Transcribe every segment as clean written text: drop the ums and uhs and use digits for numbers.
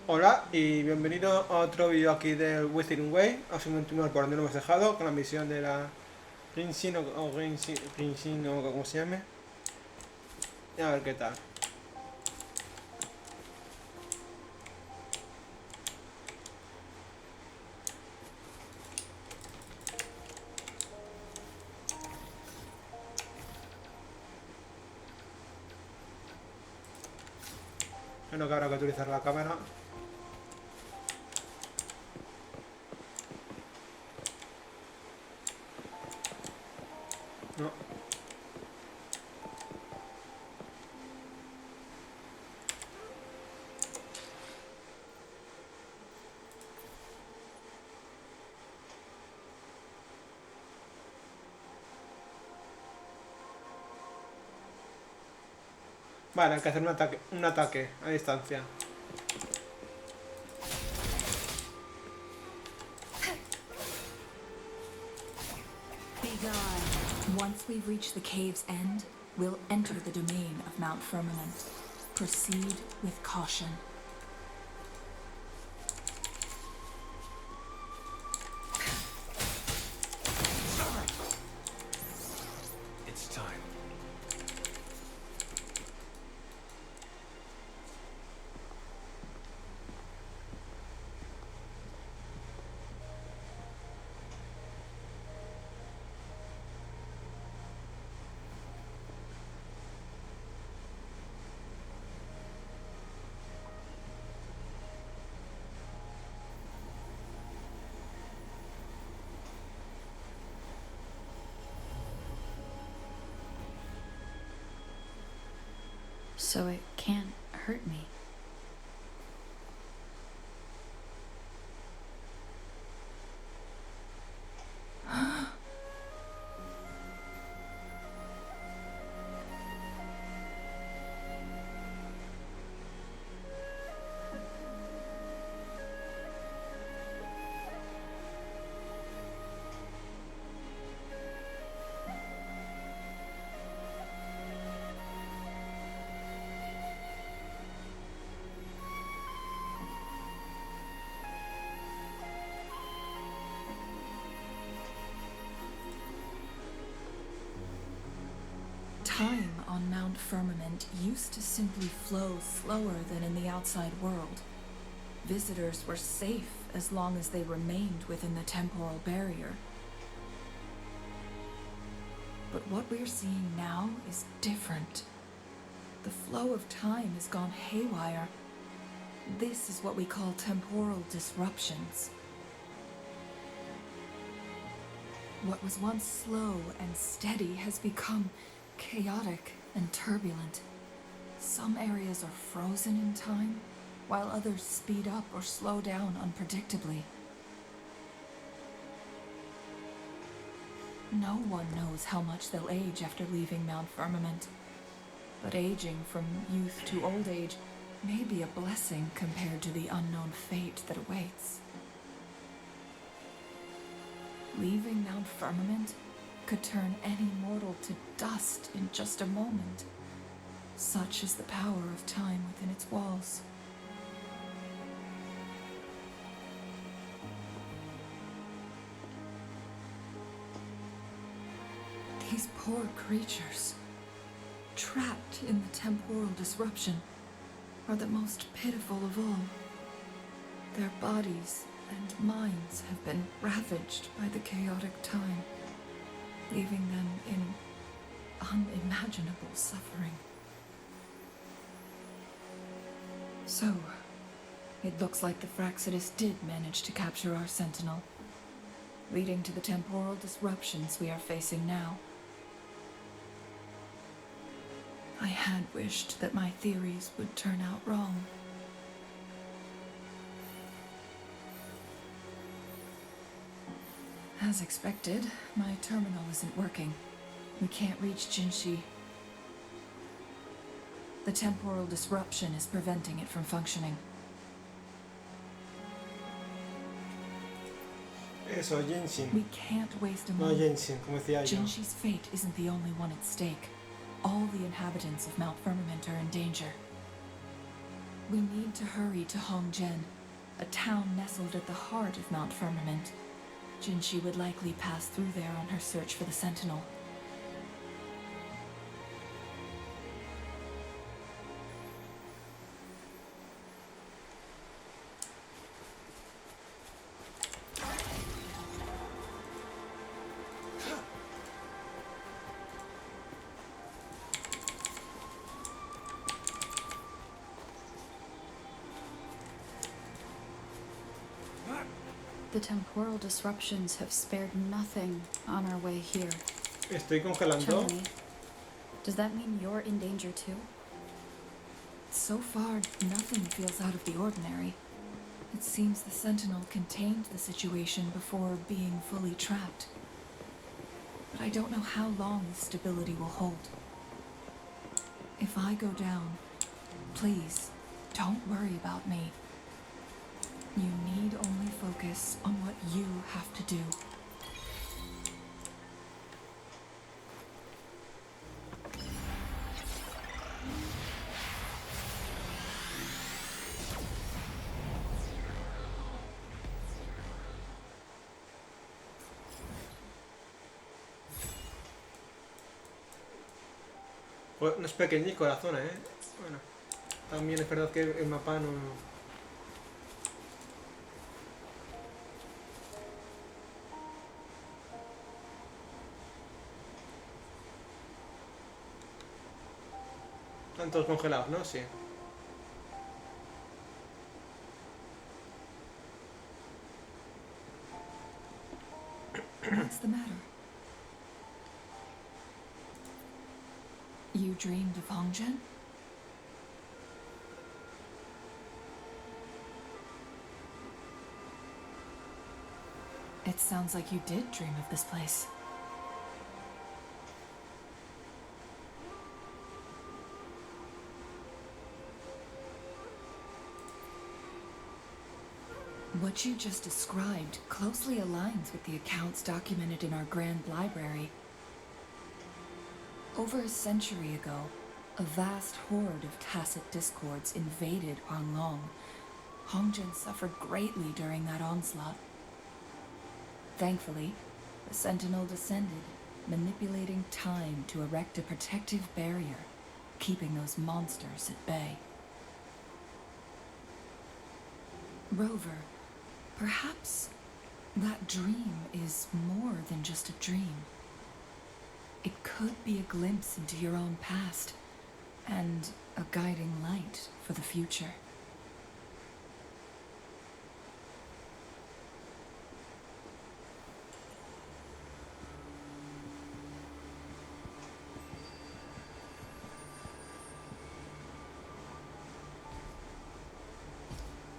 Hola y bienvenido a otro vídeo aquí del Withering Way. Vamos a continuar por donde lo hemos dejado con la misión de la Princin o Princin o como se llame. Y a ver qué tal. Bueno, que habrá que utilizar la cámara. No. Vale, hay que hacer un ataque a distancia. Begone. Once we reach the cave's end, we'll enter the domain of Mount Firmament. Proceed with caution. It's time. So it can't hurt me. Time on Mount Firmament used to simply flow slower than in the outside world. Visitors were safe as long as they remained within the temporal barrier. But what we're seeing now is different. The flow of time has gone haywire. This is what we call temporal disruptions. What was once slow and steady has become chaotic and turbulent. Some areas are frozen in time, while others speed up or slow down unpredictably. No one knows how much they'll age after leaving Mount Firmament, but aging from youth to old age may be a blessing compared to the unknown fate that awaits. Leaving Mount Firmament could turn any mortal to dust in just a moment. Such is the power of time within its walls. These poor creatures, trapped in the temporal disruption, are the most pitiful of all. Their bodies and minds have been ravaged by the chaotic time, leaving them in unimaginable suffering. So, it looks like the Fraxidus did manage to capture our sentinel, leading to the temporal disruptions we are facing now. I had wished that my theories would turn out wrong. As expected, my terminal isn't working. We can't reach Jinshi. The temporal disruption is preventing it from functioning. Eso, Jinshi. We can't waste a No, moment. Jinshi, como decía yo. Jinshi's fate isn't the only one at stake. All the inhabitants of Mount Firmament are in danger. We need to hurry to Hongjian, a town nestled at the heart of Mount Firmament. Jinshi would likely pass through there on her search for the Sentinel. The temporal disruptions have spared nothing on our way here. Estoy congelando. Chun-Li, does that mean you're in danger too? So far, nothing feels out of the ordinary. It seems the Sentinel contained the situation before being fully trapped. But I don't know how long this stability will hold. If I go down, please, don't worry about me. You need only focus on what you have to do. Pues no es pequeñico la zona, ¿eh? Bueno, también es verdad que el mapa no... Están todos congelados, ¿no? Sí. What's the matter? You dreamed of Hongjian? It sounds like you did dream of this place. What you just described closely aligns with the accounts documented in our Grand Library. Over a century ago, a vast horde of tacit discords invaded Huanglong. Hongjian suffered greatly during that onslaught. Thankfully, the Sentinel descended, manipulating time to erect a protective barrier, keeping those monsters at bay. Rover, perhaps that dream is more than just a dream. It could be a glimpse into your own past, and a guiding light for the future.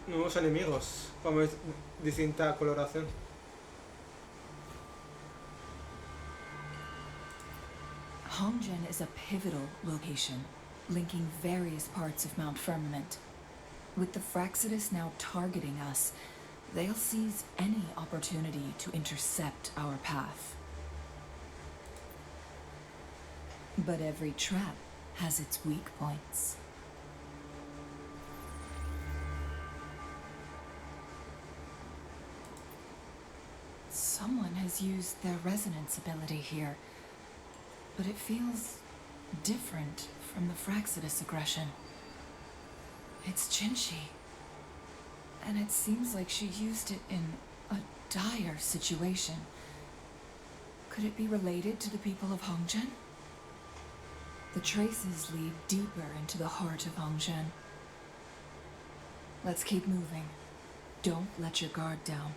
Nuevos enemigos, como es distinta coloración. Hongjian is a pivotal location, linking various parts of Mount Firmament. With the Fraxidus now targeting us, they'll seize any opportunity to intercept our path. But every trap has its weak points. Someone has used their resonance ability here, but it feels different from the Fraxidus aggression. It's Jinshi, and it seems like she used it in a dire situation. Could it be related to the people of Hongjian? The traces lead deeper into the heart of Hongjian. Let's keep moving. Don't let your guard down.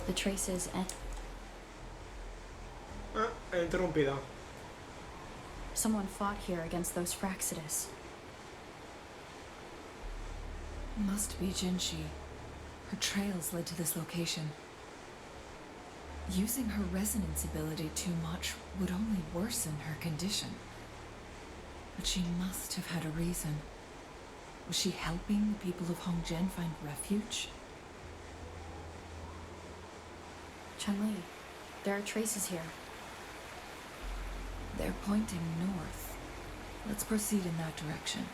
The traces and He interrumpido. someone fought here against those Fraxidus. Must be Jinshi. Her trails led to this location. Using her resonance ability too much would only worsen her condition. But she must have had a reason. Was she helping the people of Hongzhen find refuge? Chun-Li, there are traces here. They're pointing north. Let's proceed in that direction.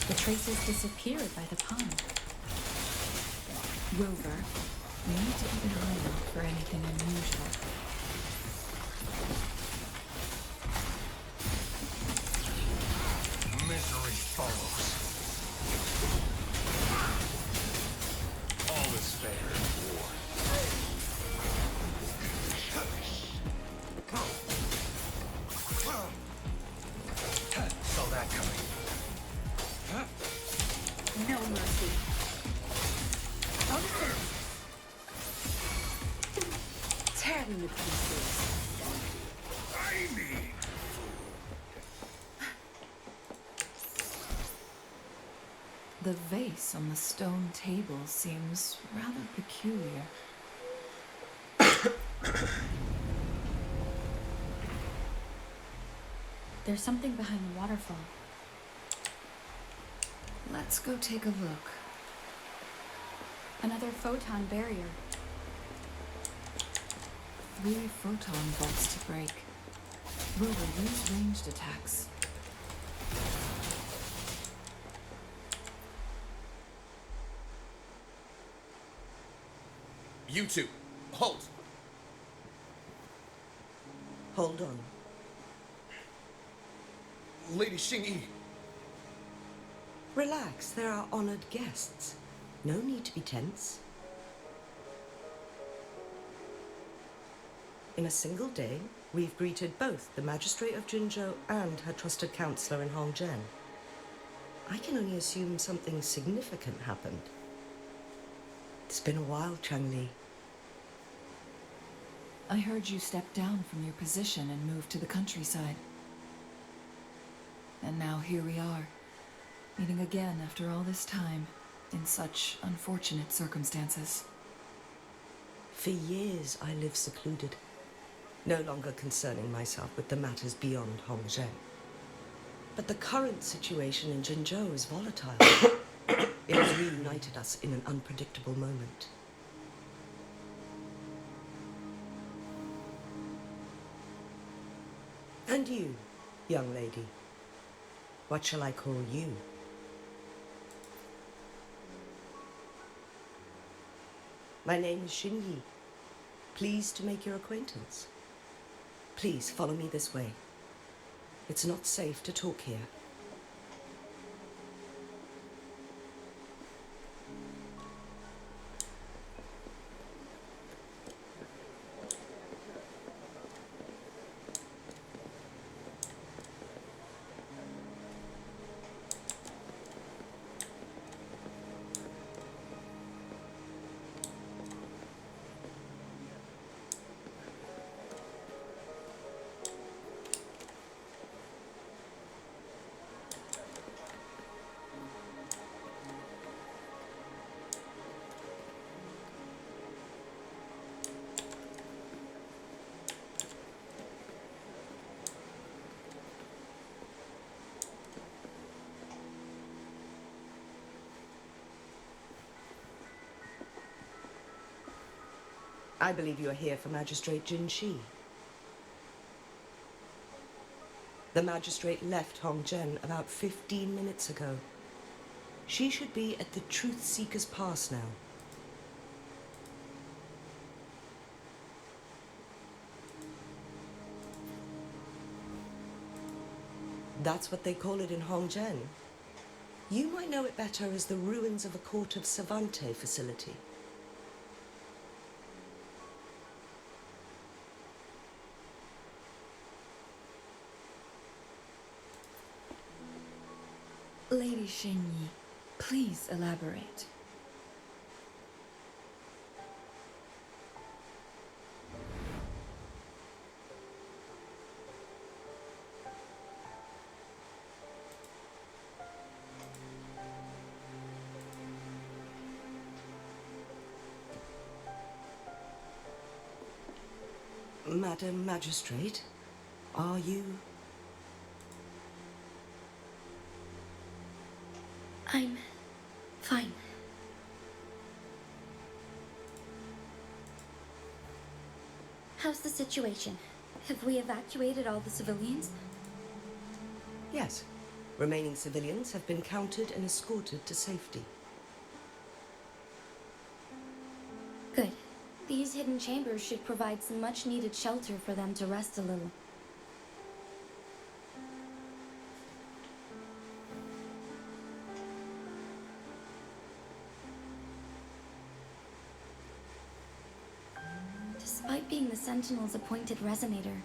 The traces disappeared by the pond. Rover, we need to keep an eye out for anything unusual. Misery follows. All is fair in war. Saw that coming. No mercy. Tear them to pieces. I need. The vase on the stone table seems rather peculiar. There's something behind the waterfall. Let's go take a look. Another photon barrier. 3 photon bolts to break. Rover, use ranged attacks. You two, halt. Hold on. Lady Xingyi. Relax, they're our honored guests. No need to be tense. In a single day, we've greeted both the Magistrate of Jinshou and her trusted counselor in Hongzhen. I can only assume something significant happened. It's been a while, Chun-Li. I heard you stepped down from your position and moved to the countryside. And now here we are, meeting again after all this time, in such unfortunate circumstances. For years I lived secluded, no longer concerning myself with the matters beyond Hongzhen. But the current situation in Jinzhou is volatile. It has reunited us in an unpredictable moment. And you, young lady, what shall I call you? My name is Xingyi. Pleased to make your acquaintance. Please follow me this way. It's not safe to talk here. I believe you are here for Magistrate Jinshi. The magistrate left Hongzhen about 15 minutes ago. She should be at the Truth Seeker's Pass now. That's what they call it in Hongzhen. You might know it better as the ruins of a Court of Savante facility. Lady Xingyi, please elaborate. Madam Magistrate, are you... I'm fine. How's the situation? Have we evacuated all the civilians? Yes. Remaining civilians have been counted and escorted to safety. Good. These hidden chambers should provide some much-needed shelter for them to rest a little. Despite being the Sentinel's appointed resonator,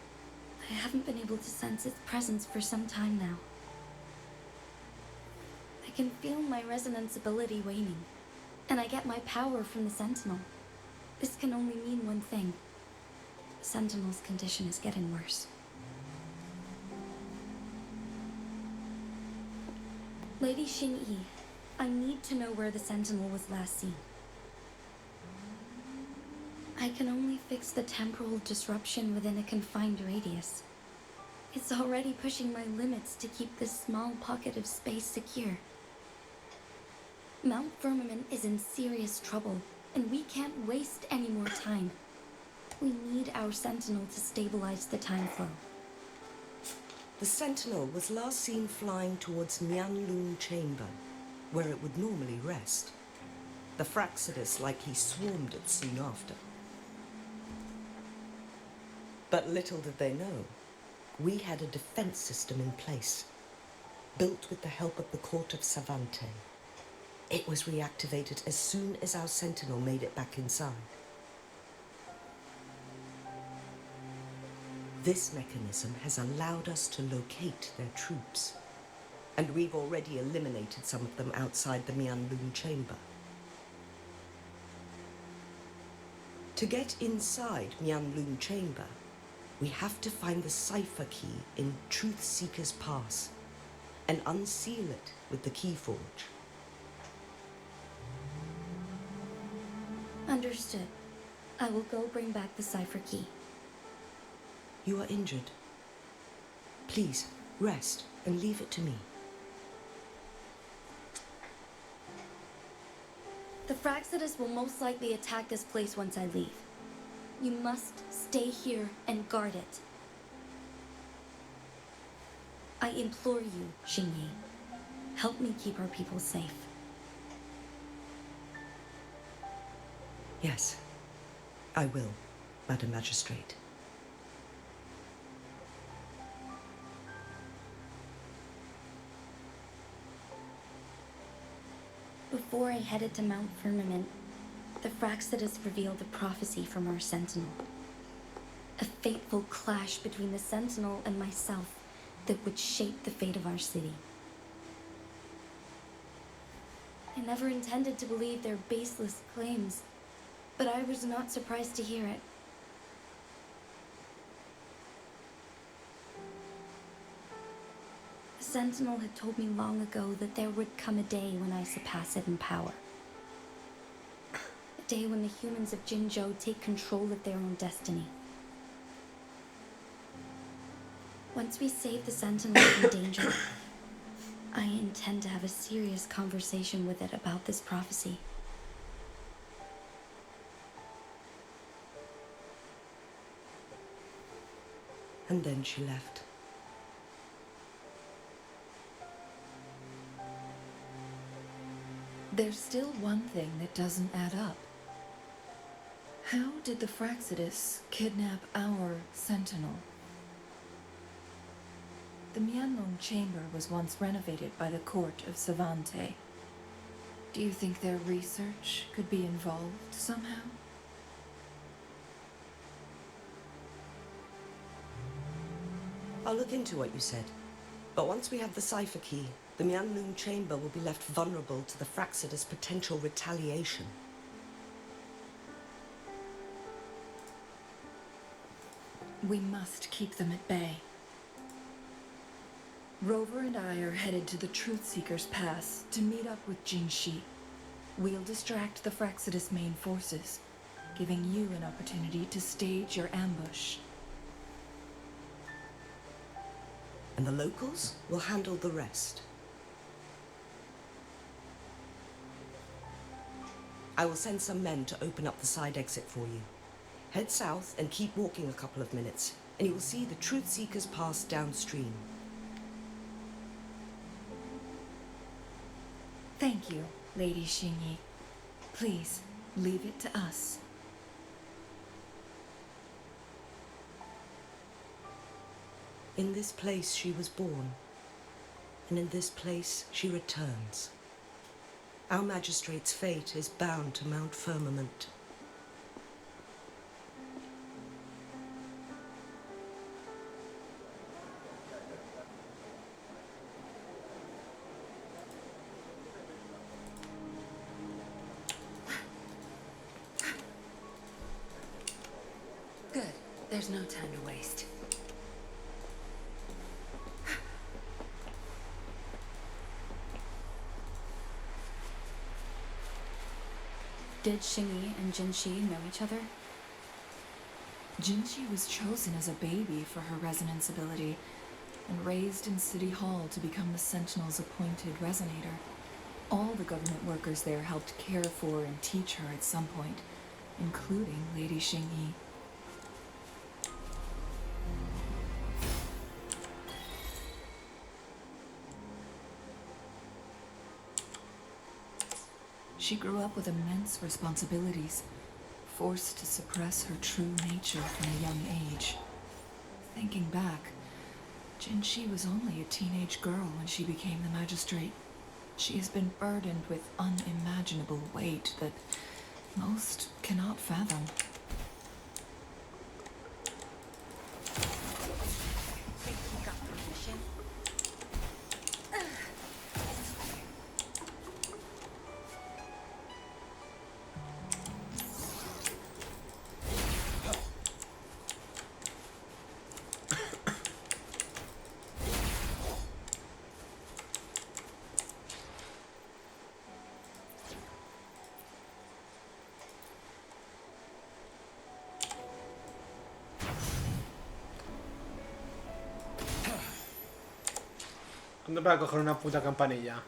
I haven't been able to sense its presence for some time now. I can feel my resonance ability waning, and I get my power from the Sentinel. This can only mean one thing. The Sentinel's condition is getting worse. Lady Xingyi, I need to know where the Sentinel was last seen. I can only fix the temporal disruption within a confined radius. It's already pushing my limits to keep this small pocket of space secure. Mount Firmament is in serious trouble, and we can't waste any more time. We need our Sentinel to stabilize the time flow. The Sentinel was last seen flying towards Mianlun Chamber, where it would normally rest. The Fraxidus likely swarmed it soon after. But little did they know, we had a defense system in place, built with the help of the court of Savante. It was reactivated as soon as our Sentinel made it back inside. This mechanism has allowed us to locate their troops, and we've already eliminated some of them outside the Mianlun Chamber. To get inside Mianlun Chamber, we have to find the cipher key in Truth Seeker's Pass and unseal it with the Keyforge. Understood. I will go bring back the cipher key. You are injured. Please, rest and leave it to me. The Fraxidus will most likely attack this place once I leave. You must stay here and guard it. I implore you, Xingyi. Help me keep our people safe. Yes, I will, Madam Magistrate. Before I headed to Mount Firmament, the Fraxidus revealed a prophecy from our Sentinel. A fateful clash between the Sentinel and myself that would shape the fate of our city. I never intended to believe their baseless claims, but I was not surprised to hear it. The Sentinel had told me long ago that there would come a day when I surpass it in power. A day when the humans of Jinshou take control of their own destiny. Once we save the Sentinel from danger, I intend to have a serious conversation with it about this prophecy. And then she left. There's still one thing that doesn't add up. How did the Fraxidus kidnap our Sentinel? The Mianlun Chamber was once renovated by the court of Savante. Do you think their research could be involved somehow? I'll look into what you said. But once we have the cipher key, the Mianlun chamber will be left vulnerable to the Fraxida's potential retaliation. We must keep them at bay. Rover and I are headed to the Truth Seeker's Pass to meet up with Jinshi. We'll distract the Fraxida's main forces, giving you an opportunity to stage your ambush. And the locals will handle the rest. I will send some men to open up the side exit for you. Head south and keep walking a couple of minutes, and you will see the Truth Seeker's Pass downstream. Thank you, Lady Xingyi. Please, leave it to us. In this place she was born, and in this place she returns. Our magistrate's fate is bound to Mount Firmament. Good. There's no time to waste. Did Xingyi and Jinshi know each other? Jinshi was chosen as a baby for her resonance ability and raised in City Hall to become the Sentinel's appointed resonator. All the government workers there helped care for and teach her at some point, including Lady Xingyi. She grew up with immense responsibilities, forced to suppress her true nature from a young age. Thinking back, Jinshi was only a teenage girl when she became the magistrate. She has been burdened with unimaginable weight that most cannot fathom. ¿Dónde para coger una puta campanilla?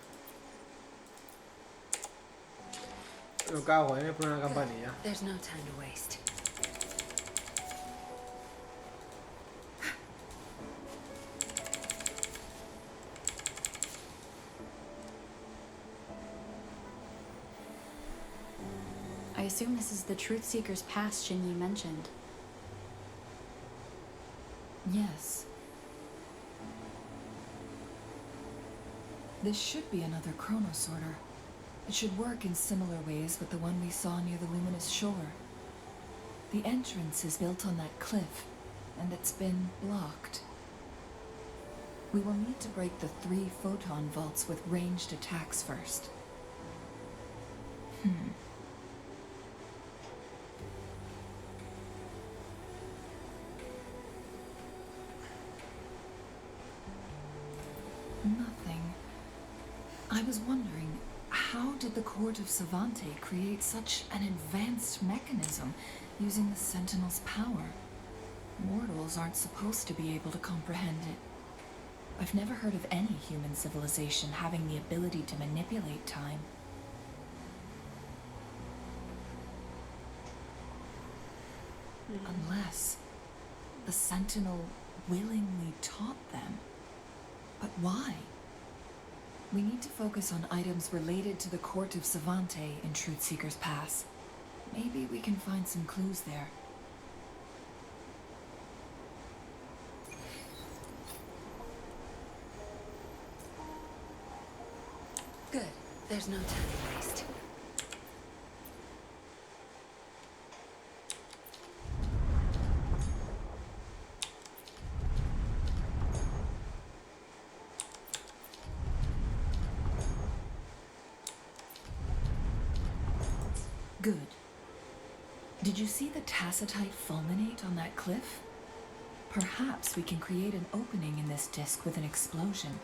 Lo cago, por una campanilla. There's no time to waste. I assume this is the Truth Seeker's Pass Xingyi mentioned. Yes. This should be another chronosorter. It should work in similar ways with the one we saw near the luminous shore. The entrance is built on that cliff, and it's been blocked. We will need to break the 3 photon vaults with ranged attacks first. Nothing. I was wondering, how did the Court of Savante create such an advanced mechanism using the Sentinel's power? Mortals aren't supposed to be able to comprehend it. I've never heard of any human civilization having the ability to manipulate time. Unless the Sentinel willingly taught them. But why? We need to focus on items related to the Court of Savante in Truth Seeker's Pass. Maybe we can find some clues there. Good. There's no time to waste. Good. Did you see the tacitite fulminate on that cliff? Perhaps we can create an opening in this disk with an explosion.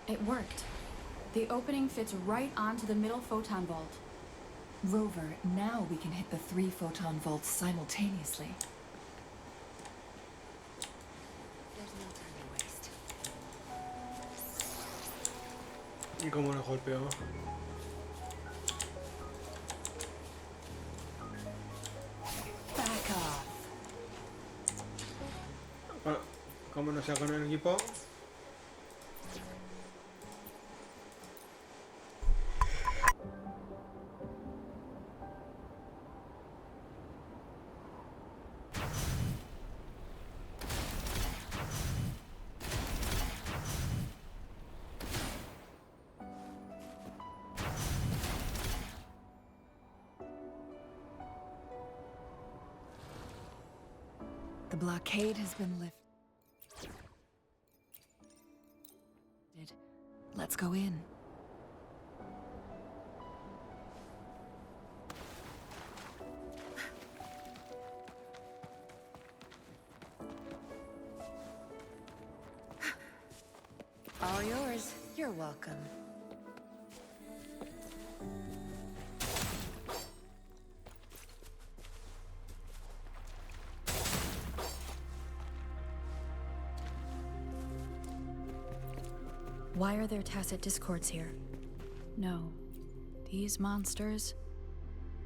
It worked. The opening fits right onto the middle photon vault. Rover, now we can hit the 3 photon vaults simultaneously. There's no time to waste. Y cómo nos golpeó. Back off. Bueno, como no sea con el equipo. The blockade has been lifted. Let's go in. All yours. You're welcome. Why are there tacit discords here? No. These monsters...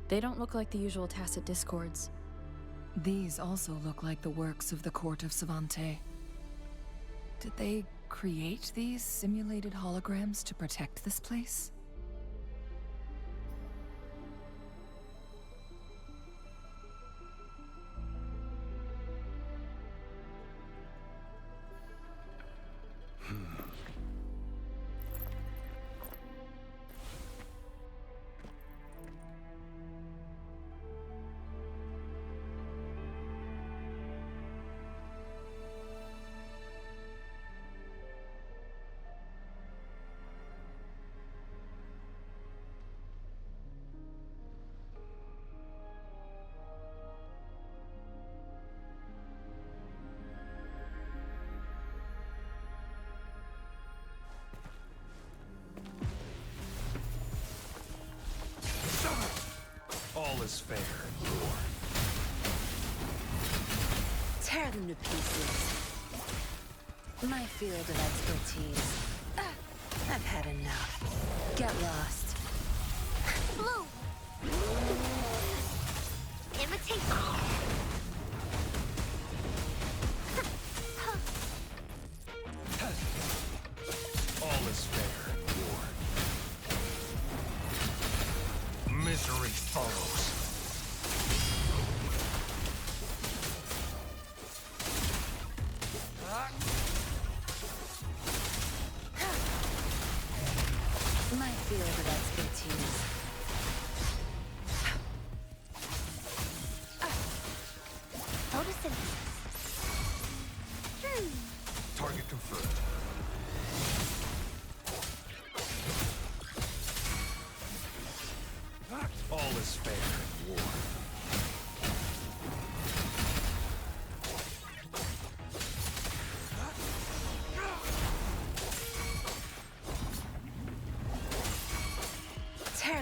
They don't look like the usual tacit discords. These also look like the works of the court of Savante. Did they create these simulated holograms to protect this place? All is fair in war. Tear them to pieces. My field of expertise. I've had enough. Get lost. Blue! Imitate. All is fair in war. Misery follows. My field of expertise. Photosynthesis. Target confirmed. All is fair in war.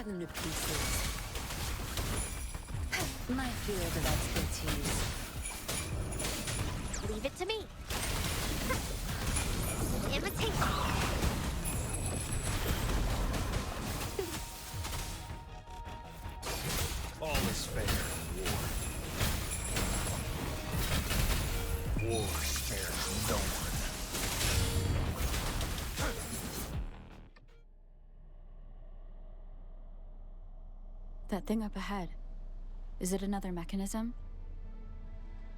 them to pieces. My field of expertise. Leave it to me. Imitate. All is fair, war. War spares no one. That thing up ahead. Is it another mechanism?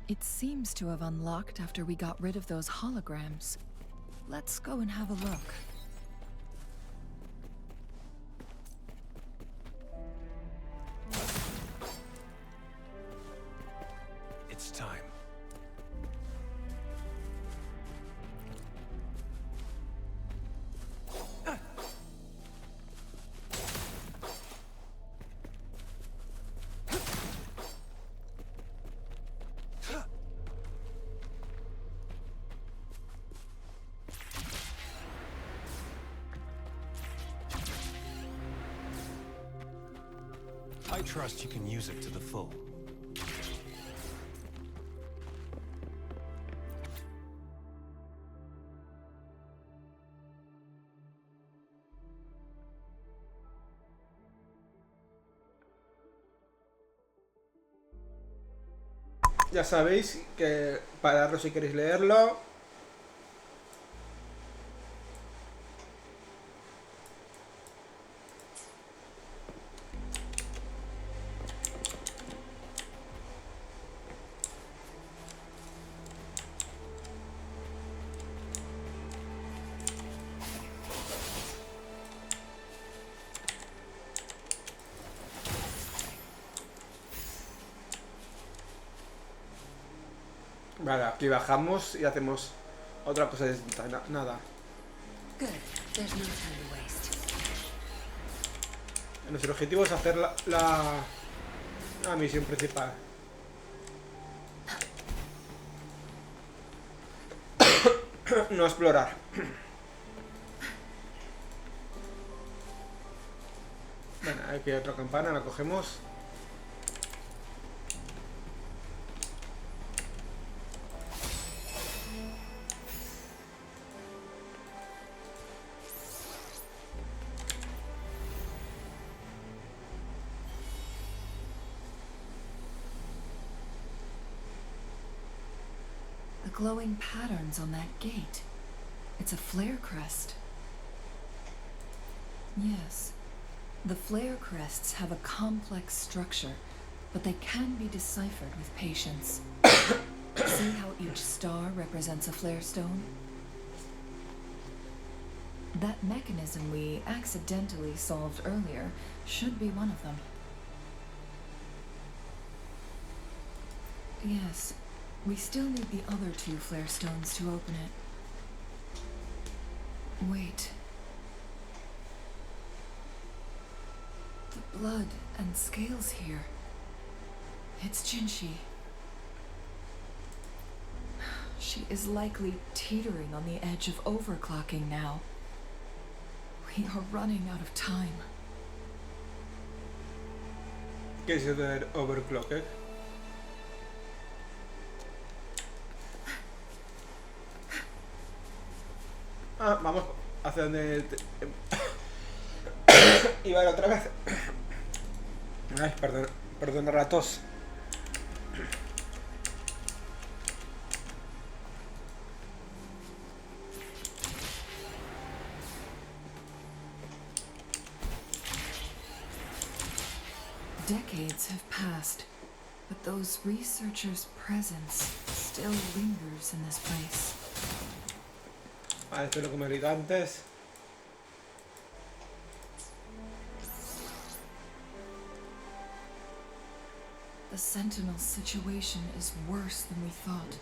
It seems to have unlocked after we got rid of those holograms. Let's go and have a look. It's time. I trust you can use it to the full. Ya sabéis que pararlo si queréis leerlo. Vale, aquí bajamos y hacemos otra cosa distinta. Nada. Good. There's no time to waste. Nuestro objetivo es hacer la misión principal. No explorar. Bueno, aquí hay otra campana, la cogemos. The glowing patterns on that gate. It's a flare crest. Yes. The flare crests have a complex structure, but they can be deciphered with patience. See how each star represents a flare stone? That mechanism we accidentally solved earlier should be one of them. Yes. We still need the other two flare stones to open it. Wait. The blood and scales here. It's Jinshi. She is likely teetering on the edge of overclocking now. We are running out of time. ¿Qué es eso del overclock? Ah, vamos hacia donde iba la otra vez. Ay, perdón la tos. Decades have passed, but those researchers' presence still lingers in this place. Vale, esto es lo que me he leído antes. The Sentinel's situation is worse than we thought.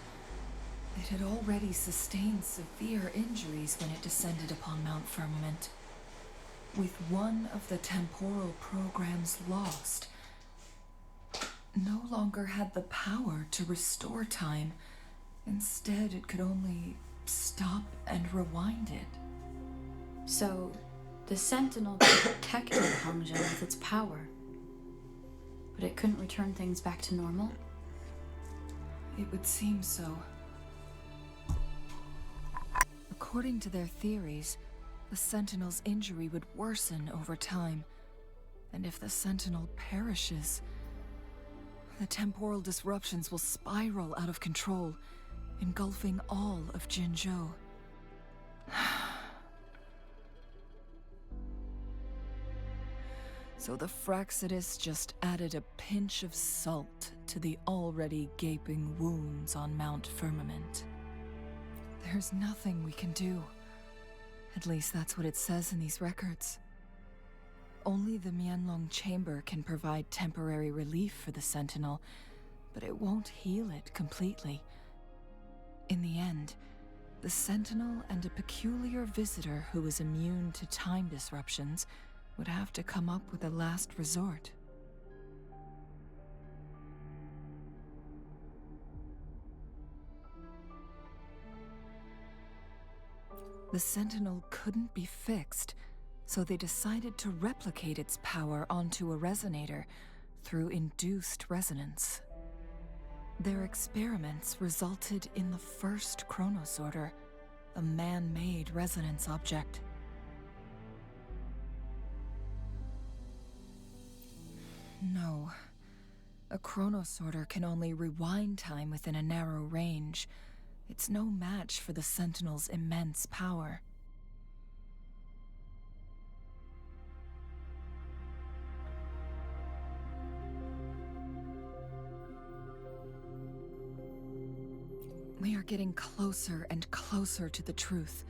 It had already sustained severe injuries when it descended upon Mount Firmament. With one of the temporal programs lost, no longer had the power to restore time. Instead, it could only stop and rewind it. So, The Sentinel protected Hongzhou with its power, but it couldn't return things back to normal? It would seem so. According to their theories, the Sentinel's injury would worsen over time. And if the Sentinel perishes, the temporal disruptions will spiral out of control, engulfing all of Jinshou. So the Fraxidus just added a pinch of salt to the already gaping wounds on Mount Firmament. There's nothing we can do. At least that's what it says in these records. Only the Mianlong Chamber can provide temporary relief for the Sentinel, but it won't heal it completely. In the end, the Sentinel and a peculiar visitor who is immune to time disruptions would have to come up with a last resort. The Sentinel couldn't be fixed, so they decided to replicate its power onto a resonator through induced resonance. Their experiments resulted in the first chronosorter, a man-made resonance object. No. A chronosorter can only rewind time within a narrow range. It's no match for the Sentinel's immense power. We are getting closer and closer to the truth.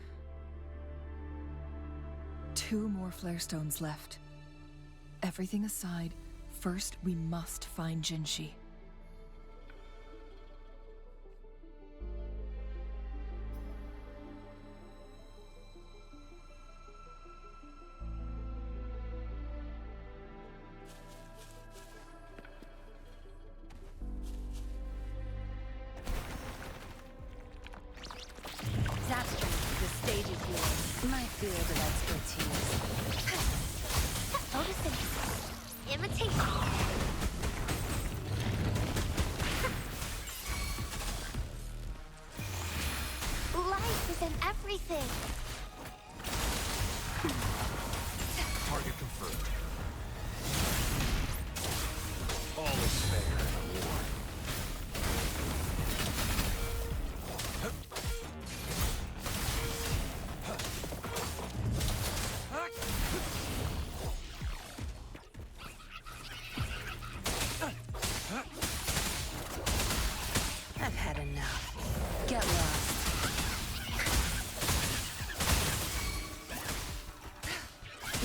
2 more flare stones left. Everything aside, first we must find Jinshi. Zapstream, the stage is yours. My field of expertise. Photosynthesis. Imitate. Life is in everything. Target confirmed. All is fair in a war. I've had enough. Get lost.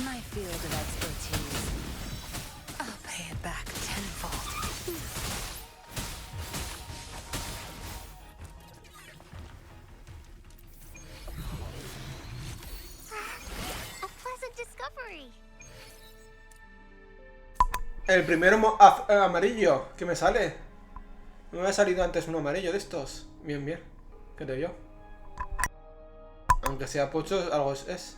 My field of expertise. I'll pay it back tenfold. A pleasant discovery. El primero amarillo que me sale. No me ha salido antes un amarillo de estos. Bien, bien. Creo yo. Aunque sea pocho, algo es.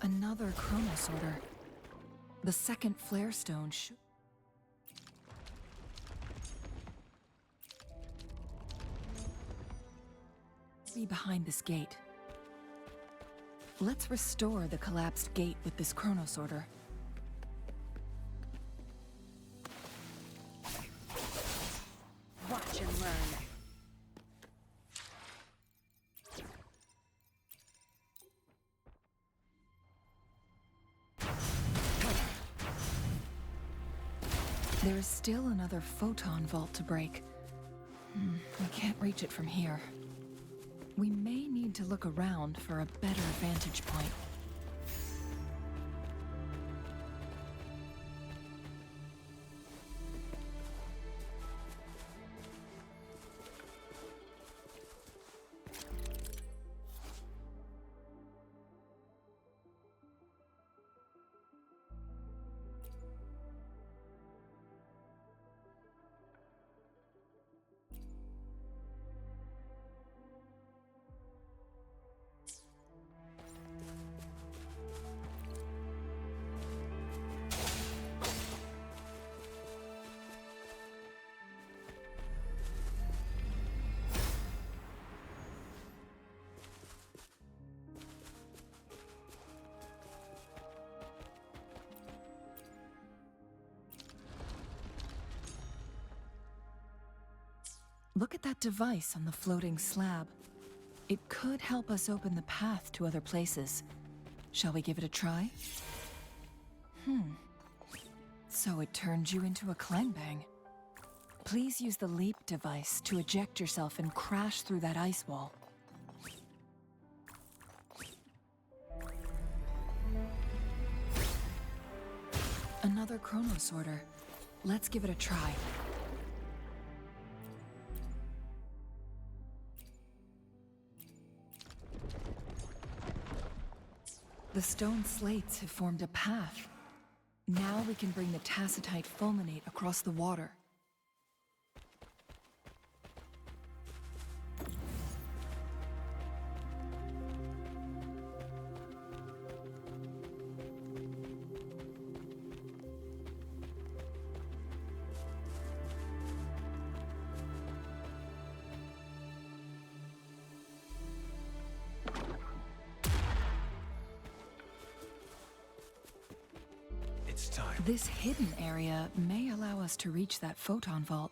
Another chronosorter. The second flare stone be behind this gate. Let's restore the collapsed gate with this chronosorter. Watch and learn. There is still another photon vault to break. We can't reach it from here. We may need to look around for a better vantage point. Look at that device on the floating slab. It could help us open the path to other places. Shall we give it a try? So it turned you into a clangbang. Please use the leap device to eject yourself and crash through that ice wall. Another chronosorter. Let's give it a try. The stone slates have formed a path. Now we can bring the tacitite fulminate across the water. It's time. This hidden area may allow us to reach that photon vault.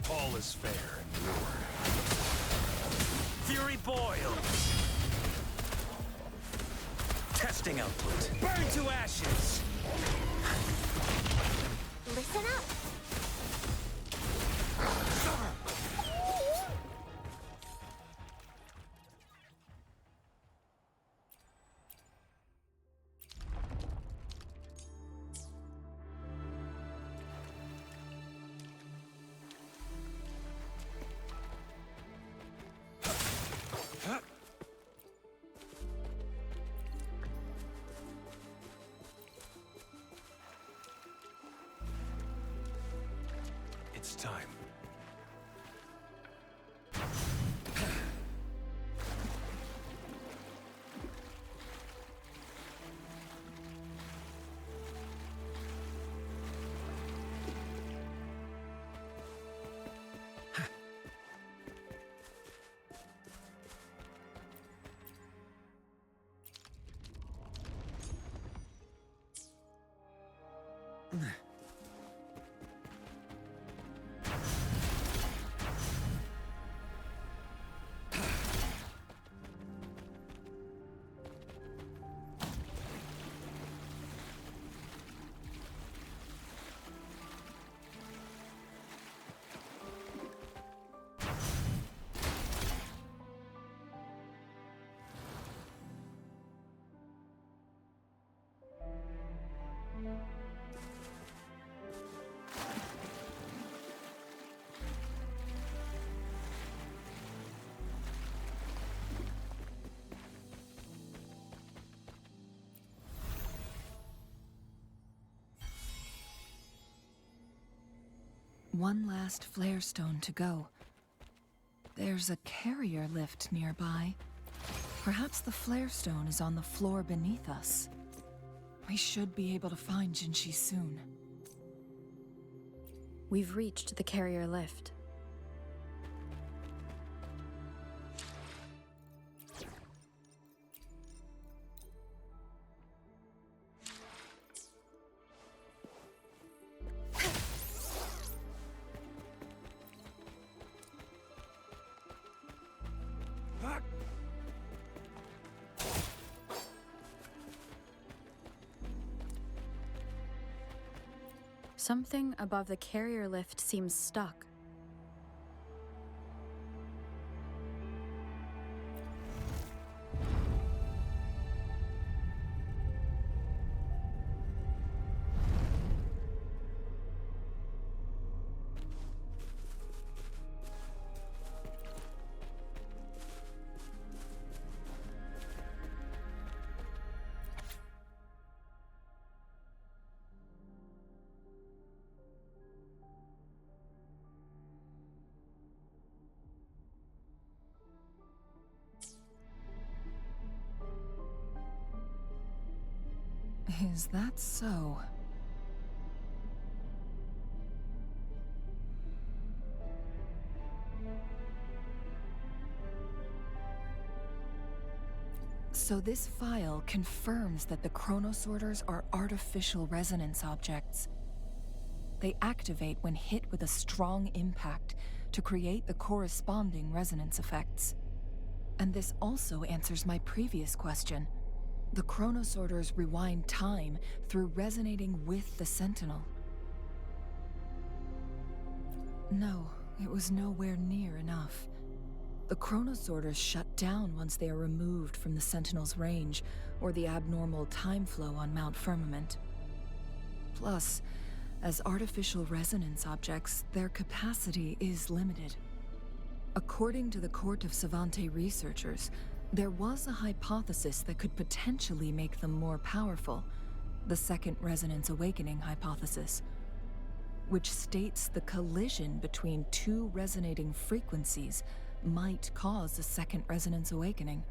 All is fair in war. Fury boil! Testing output. Burn to ashes! Listen up. It's time. One last flare stone to go. There's a carrier lift nearby. Perhaps the flare stone is on the floor beneath us. We should be able to find Jinshi soon. We've reached the carrier lift. Something above the carrier lift seems stuck. Is that so? So this file confirms that the chronosorters are artificial resonance objects. They activate when hit with a strong impact to create the corresponding resonance effects. And this also answers my previous question. The chronosorters rewind time through resonating with the Sentinel. No, it was nowhere near enough. The chronosorters shut down once they are removed from the Sentinel's range or the abnormal time flow on Mount Firmament. Plus, as artificial resonance objects, their capacity is limited. According to the Court of Savante researchers, there was a hypothesis that could potentially make them more powerful, the Second Resonance Awakening hypothesis, which states the collision between two resonating frequencies might cause a Second Resonance Awakening.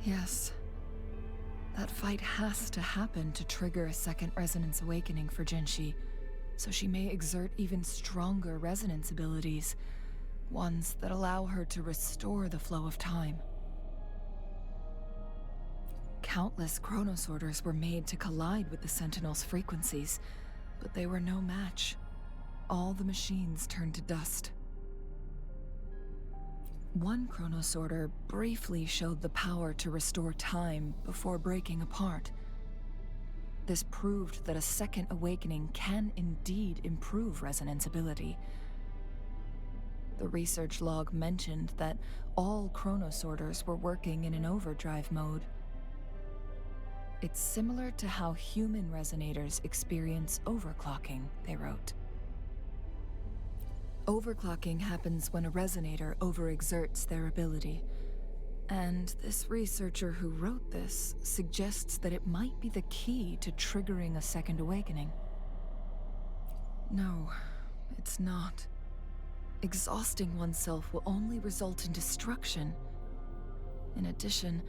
Yes. That fight has to happen to trigger a Second Resonance Awakening for Jinshi, so she may exert even stronger resonance abilities, ones that allow her to restore the flow of time. Countless chronosorters were made to collide with the Sentinel's frequencies, but they were no match. All the machines turned to dust. One chronosorter briefly showed the power to restore time before breaking apart. This proved that a second awakening can indeed improve resonance ability. The research log mentioned that all chronosorters were working in an overdrive mode. It's similar to how human resonators experience overclocking, they wrote. Overclocking happens when a resonator overexerts their ability. And this researcher who wrote this suggests that it might be the key to triggering a second awakening. No, it's not. Exhausting oneself will only result in destruction. In addition,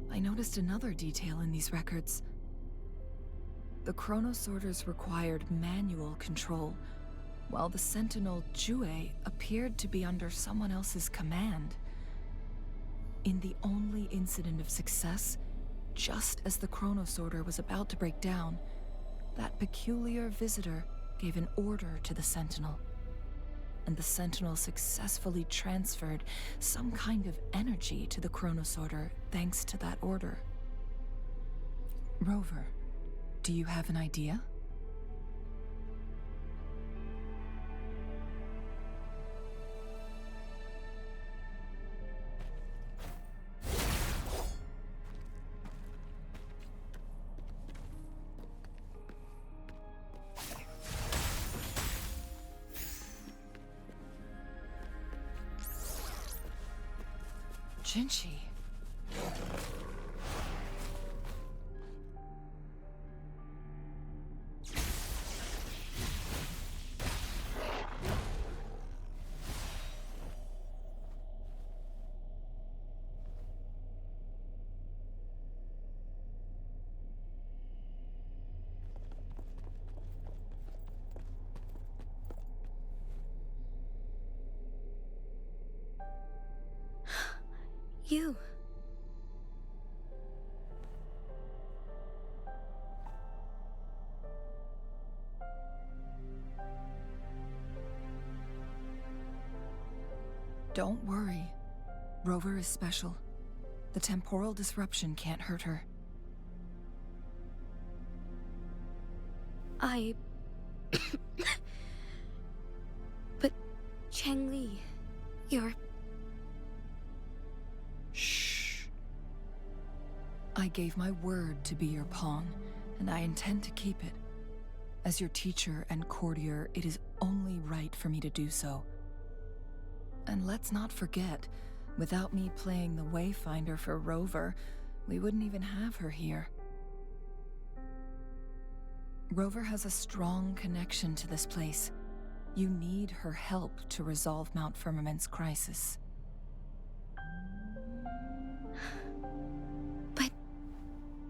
I noticed another detail in these records. The chronosorters required manual control, while the Sentinel Jue appeared to be under someone else's command. In the only incident of success, just as the chronosorter was about to break down, that peculiar visitor gave an order to the Sentinel, and the Sentinel successfully transferred some kind of energy to the chronosorter thanks to that order. Rover, do you have an idea? Jinshi. You. Don't worry. Rover is special. The temporal disruption can't hurt her. But Changli, you're... Shh. I gave my word to be your pawn, and I intend to keep it. As your teacher and courtier, it is only right for me to do so. And let's not forget, without me playing the Wayfinder for Rover, we wouldn't even have her here. Rover has a strong connection to this place. You need her help to resolve Mount Firmament's crisis. But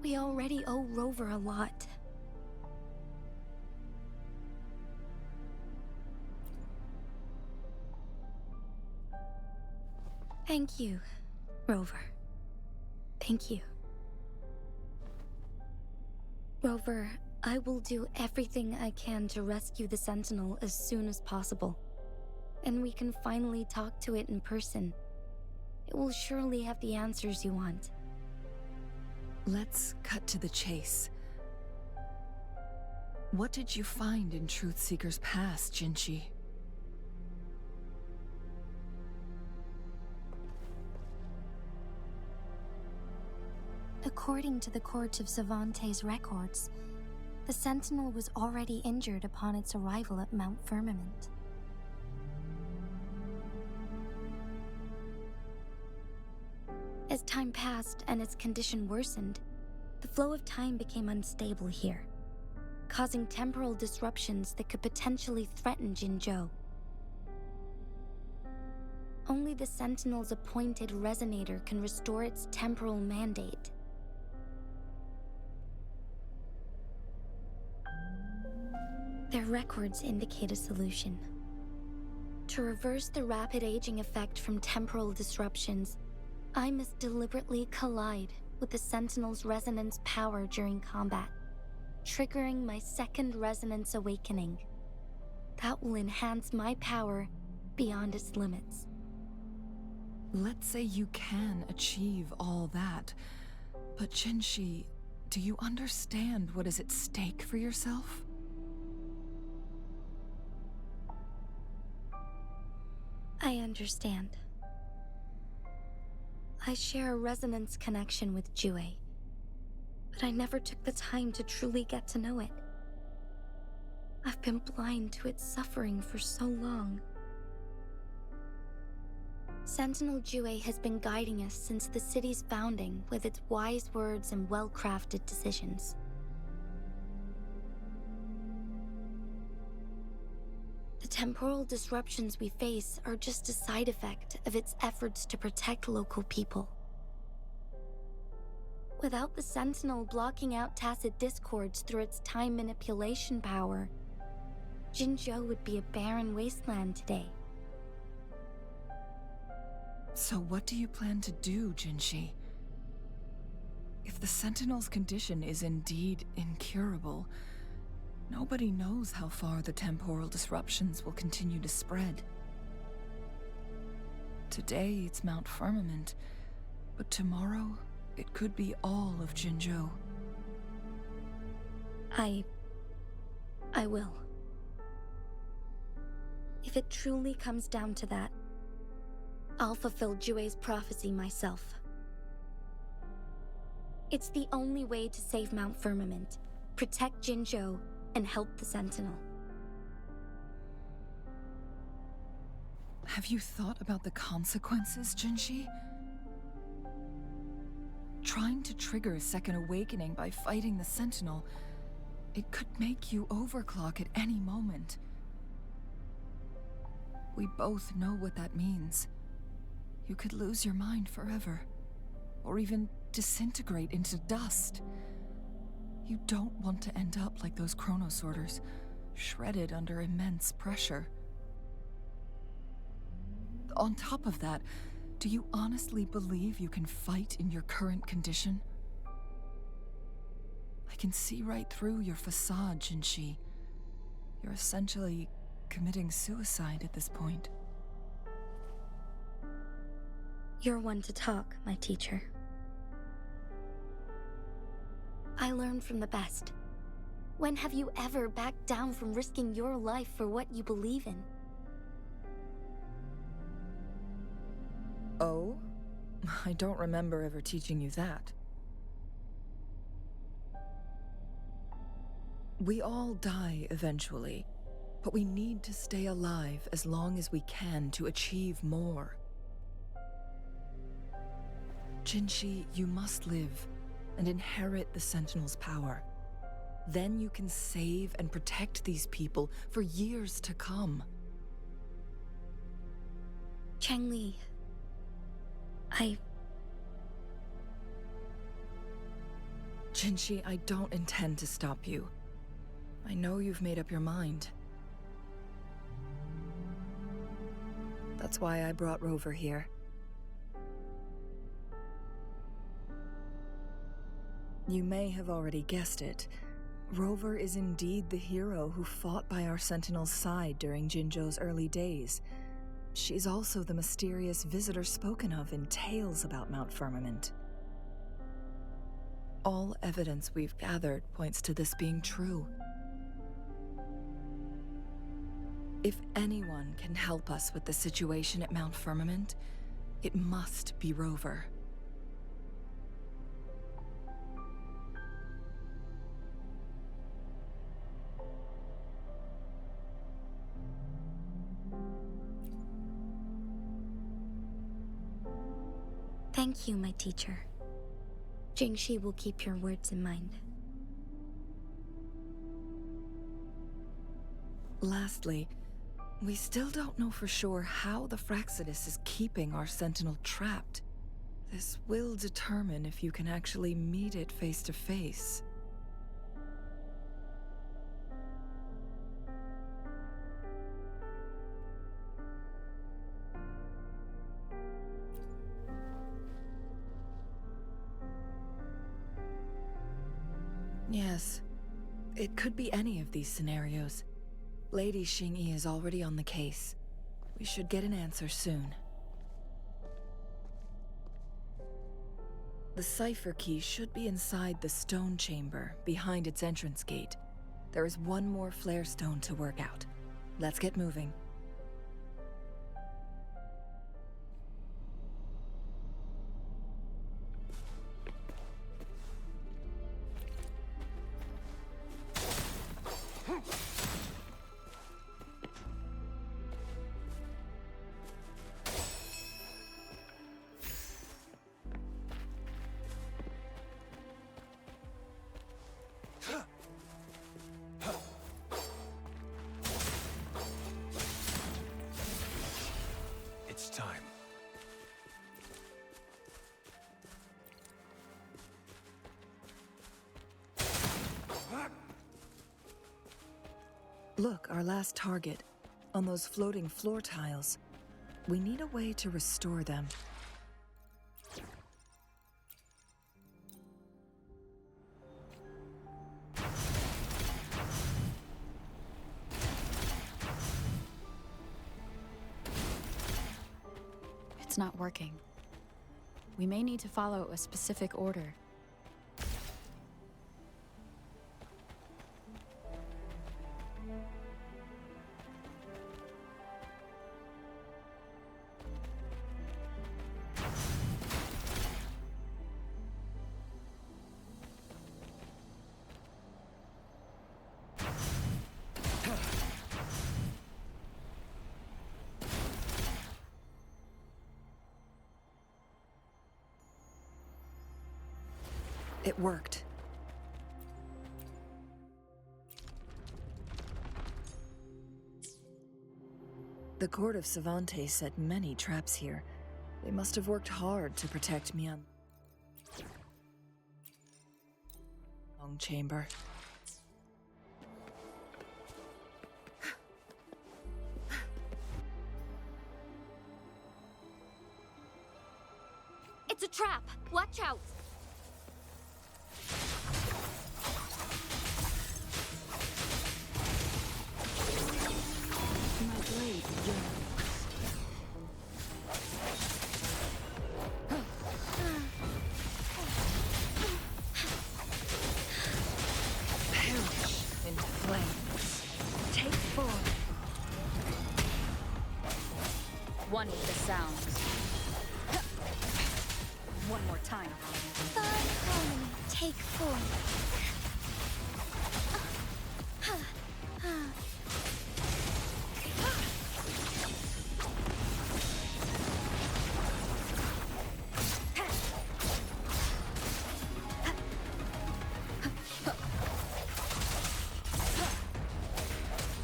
we already owe Rover a lot. Thank you, Rover. Thank you. Rover, I will do everything I can to rescue the Sentinel as soon as possible. And we can finally talk to it in person. It will surely have the answers you want. Let's cut to the chase. What did you find in Truthseeker's past, Jinshi? According to the Court of Savante's records, the Sentinel was already injured upon its arrival at Mount Firmament. As time passed and its condition worsened, the flow of time became unstable here, causing temporal disruptions that could potentially threaten Jinshou. Only the Sentinel's appointed resonator can restore its temporal mandate. Their records indicate a solution. To reverse the rapid aging effect from temporal disruptions, I must deliberately collide with the Sentinel's resonance power during combat, triggering my second resonance awakening. That will enhance my power beyond its limits. Let's say you can achieve all that, but Jinshi, do you understand what is at stake for yourself? I understand. I share a resonance connection with Jue, but I never took the time to truly get to know it. I've been blind to its suffering for so long. Sentinel Jue has been guiding us since the city's founding with its wise words and well-crafted decisions. The temporal disruptions we face are just a side effect of its efforts to protect local people. Without the Sentinel blocking out tacit discords through its time manipulation power, Jinshou would be a barren wasteland today. So what do you plan to do, Jinshi? If the Sentinel's condition is indeed incurable, nobody knows how far the temporal disruptions will continue to spread. Today it's Mount Firmament, but tomorrow it could be all of Jinshou. I will. If it truly comes down to that, I'll fulfill Jue's prophecy myself. It's the only way to save Mount Firmament, protect Jinshou, and help the Sentinel. Have you thought about the consequences, Jinshi? Trying to trigger a second awakening by fighting the Sentinel, it could make you overclock at any moment. We both know what that means. You could lose your mind forever, or even disintegrate into dust. You don't want to end up like those chronosorters, shredded under immense pressure. On top of that, do you honestly believe you can fight in your current condition? I can see right through your facade, Jinshi. You're essentially committing suicide at this point. You're one to talk, my teacher. I learn from the best. When have you ever backed down from risking your life for what you believe in? Oh? I don't remember ever teaching you that. We all die eventually, but we need to stay alive as long as we can to achieve more. Jinshi, you must live and inherit the Sentinel's power. Then you can save and protect these people for years to come. Changli, Jinshi, I don't intend to stop you. I know you've made up your mind. That's why I brought Rover here. You may have already guessed it. Rover is indeed the hero who fought by our Sentinel's side during Jinzhou's early days. She's also the mysterious visitor spoken of in tales about Mount Firmament. All evidence we've gathered points to this being true. If anyone can help us with the situation at Mount Firmament, it must be Rover. Thank you, my teacher. Jinshi will keep your words in mind. Lastly, we still don't know for sure how the Fraxidus is keeping our Sentinel trapped. This will determine if you can actually meet it face to face. Yes, it could be any of these scenarios. Lady Xingyi is already on the case. We should get an answer soon. The cipher key should be inside the stone chamber, behind its entrance gate. There is one more flare stone to work out. Let's get moving. It's time. Look, our last target. On those floating floor tiles. We need a way to restore them. It's not working. We may need to follow a specific order. It worked. The court of Savantes set many traps here. They must have worked hard to protect Mian. Long chamber. It's a trap! Watch out! My blade yearns. Perish into flames. Take form. One with the sounds. One more time. Fine harmony, take form.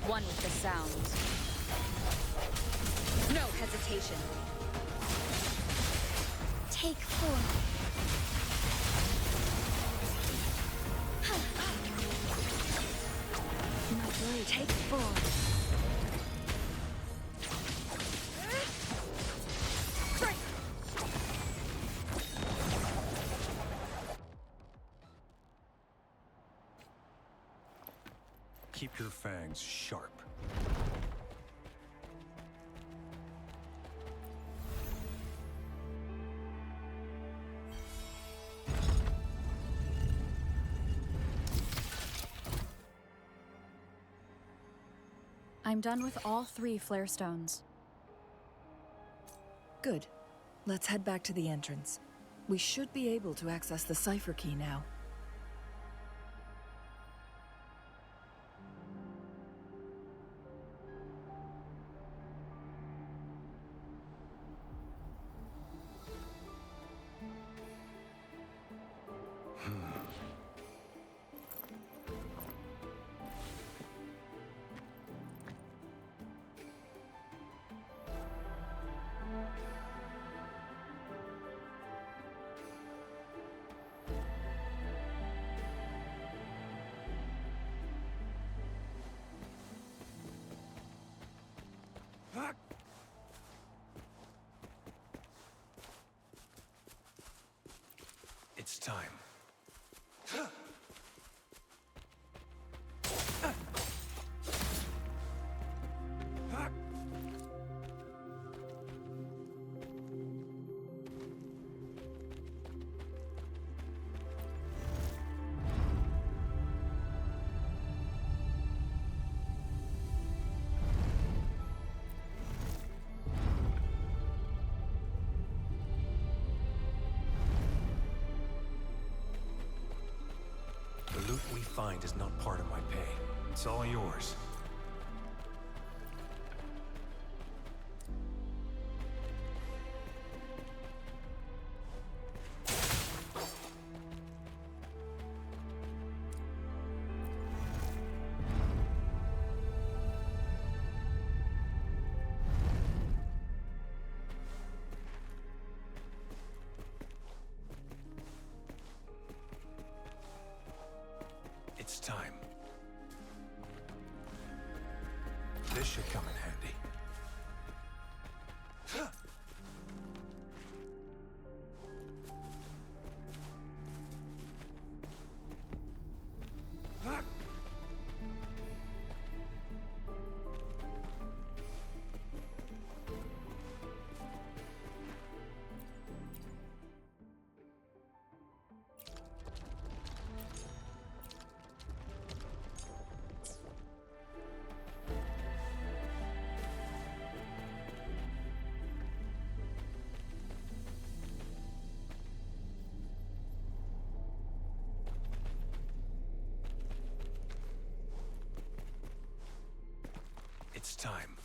One with the sounds. No hesitation. Take form. My blade take form. Keep your fangs sharp. I'm done with all 3 flare stones. Good. Let's head back to the entrance. We should be able to access the cipher key now. It's time. The loot we find is not part of my pay. It's all yours. It's time. This should come in handy. It's time.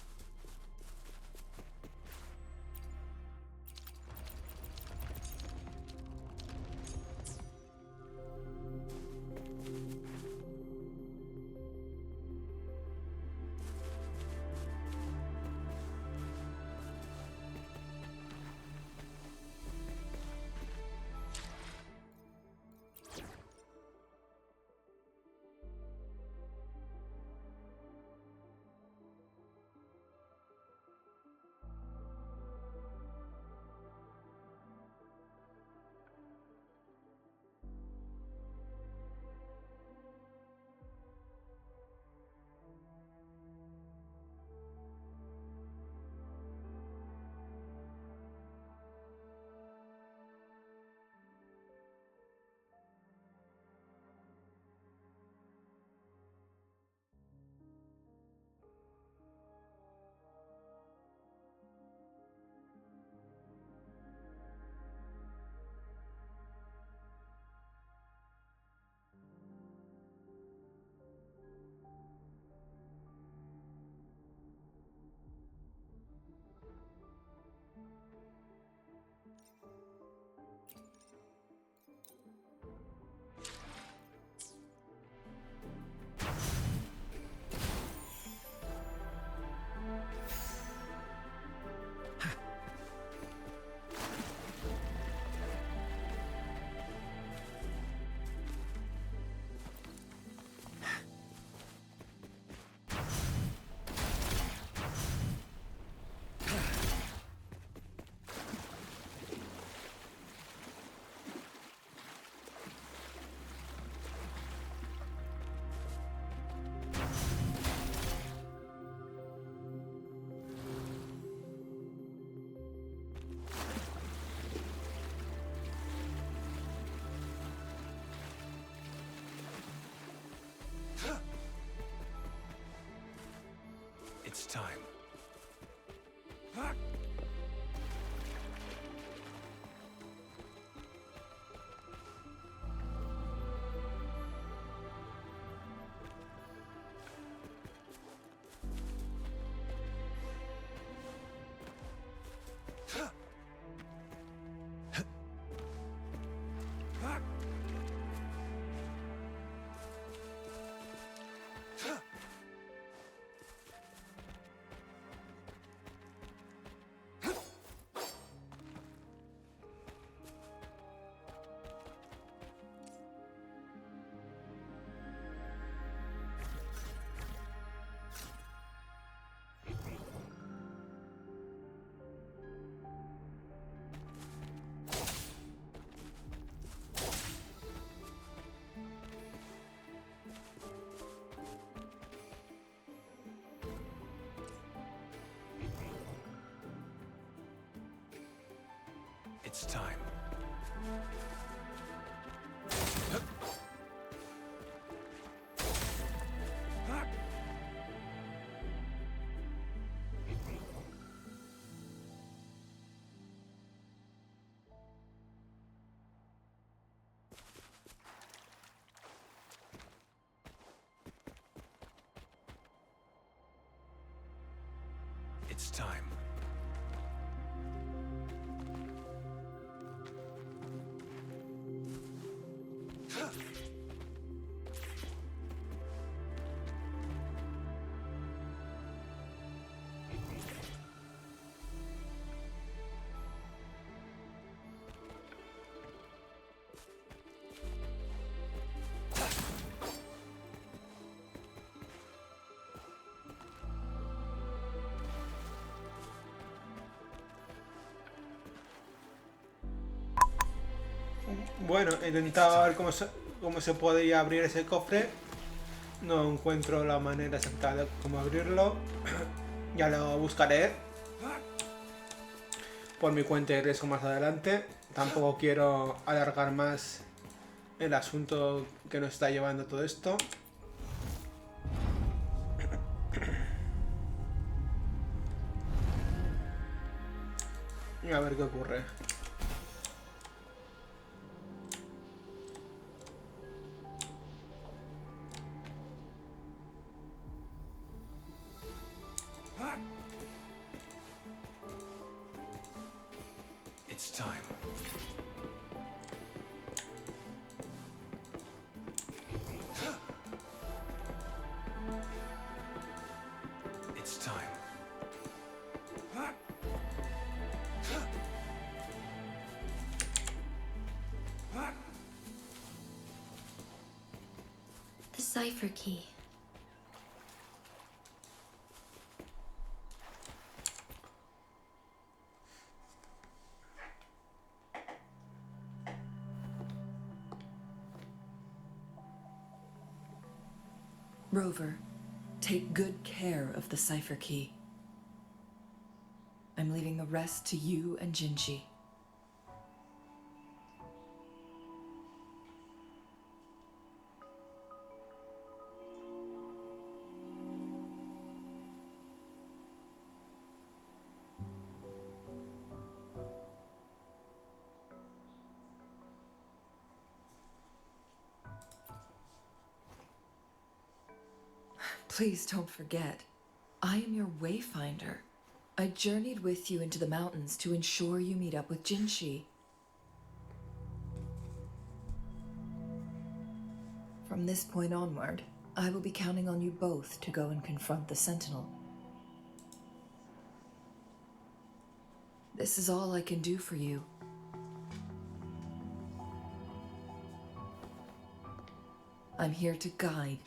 It's time. It's time. Bueno, he intentado ver cómo se podía abrir ese cofre. No encuentro la manera exacta de cómo abrirlo. Ya lo buscaré por mi cuenta y riesgo más adelante. Tampoco quiero alargar más el asunto que nos está llevando todo esto. Y a ver qué ocurre. It's time. It's time. The cipher key. Rover, take good care of the cipher key. I'm leaving the rest to you and Jinshi. Please don't forget, I am your wayfinder. I journeyed with you into the mountains to ensure you meet up with Jinshi. From this point onward, I will be counting on you both to go and confront the Sentinel. This is all I can do for you. I'm here to guide,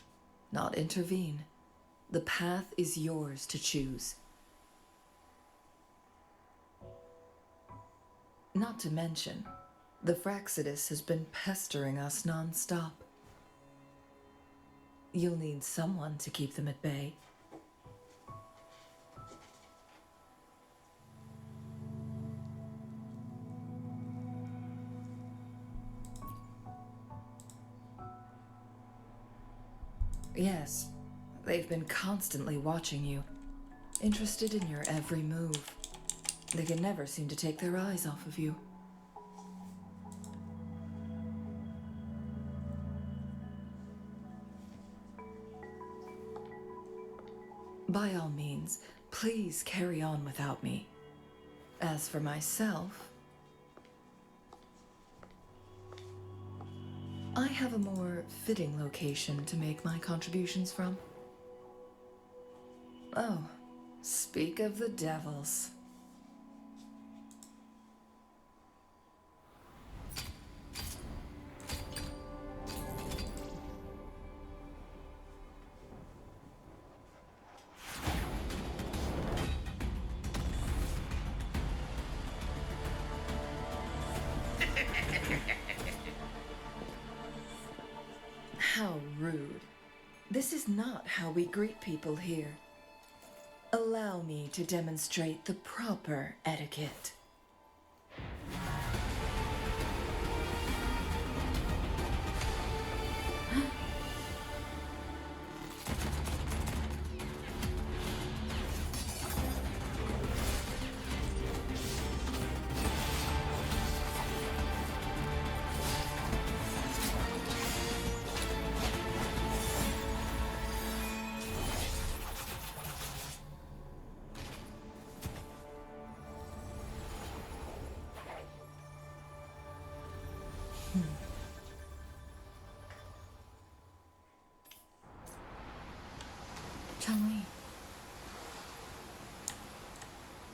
not intervene. The path is yours to choose. Not to mention, the Fraxidus has been pestering us non-stop. You'll need someone to keep them at bay. Yes, they've been constantly watching you, interested in your every move. They can never seem to take their eyes off of you. By all means, please carry on without me. As for myself, I have a more fitting location to make my contributions from. Oh, speak of the devils. How rude. This is not how we greet people here. Allow me to demonstrate the proper etiquette. Chun-Li.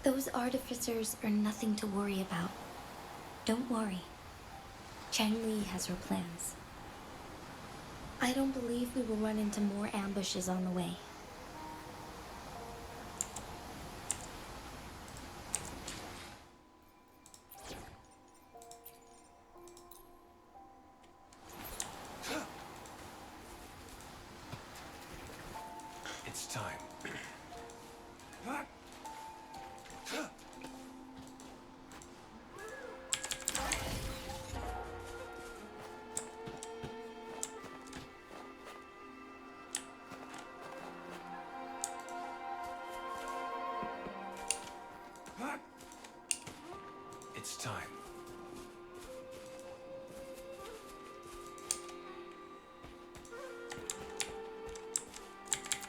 Those artificers are nothing to worry about. Don't worry. Chang-Li has her plans. I don't believe we will run into more ambushes on the way. It's time. It's time.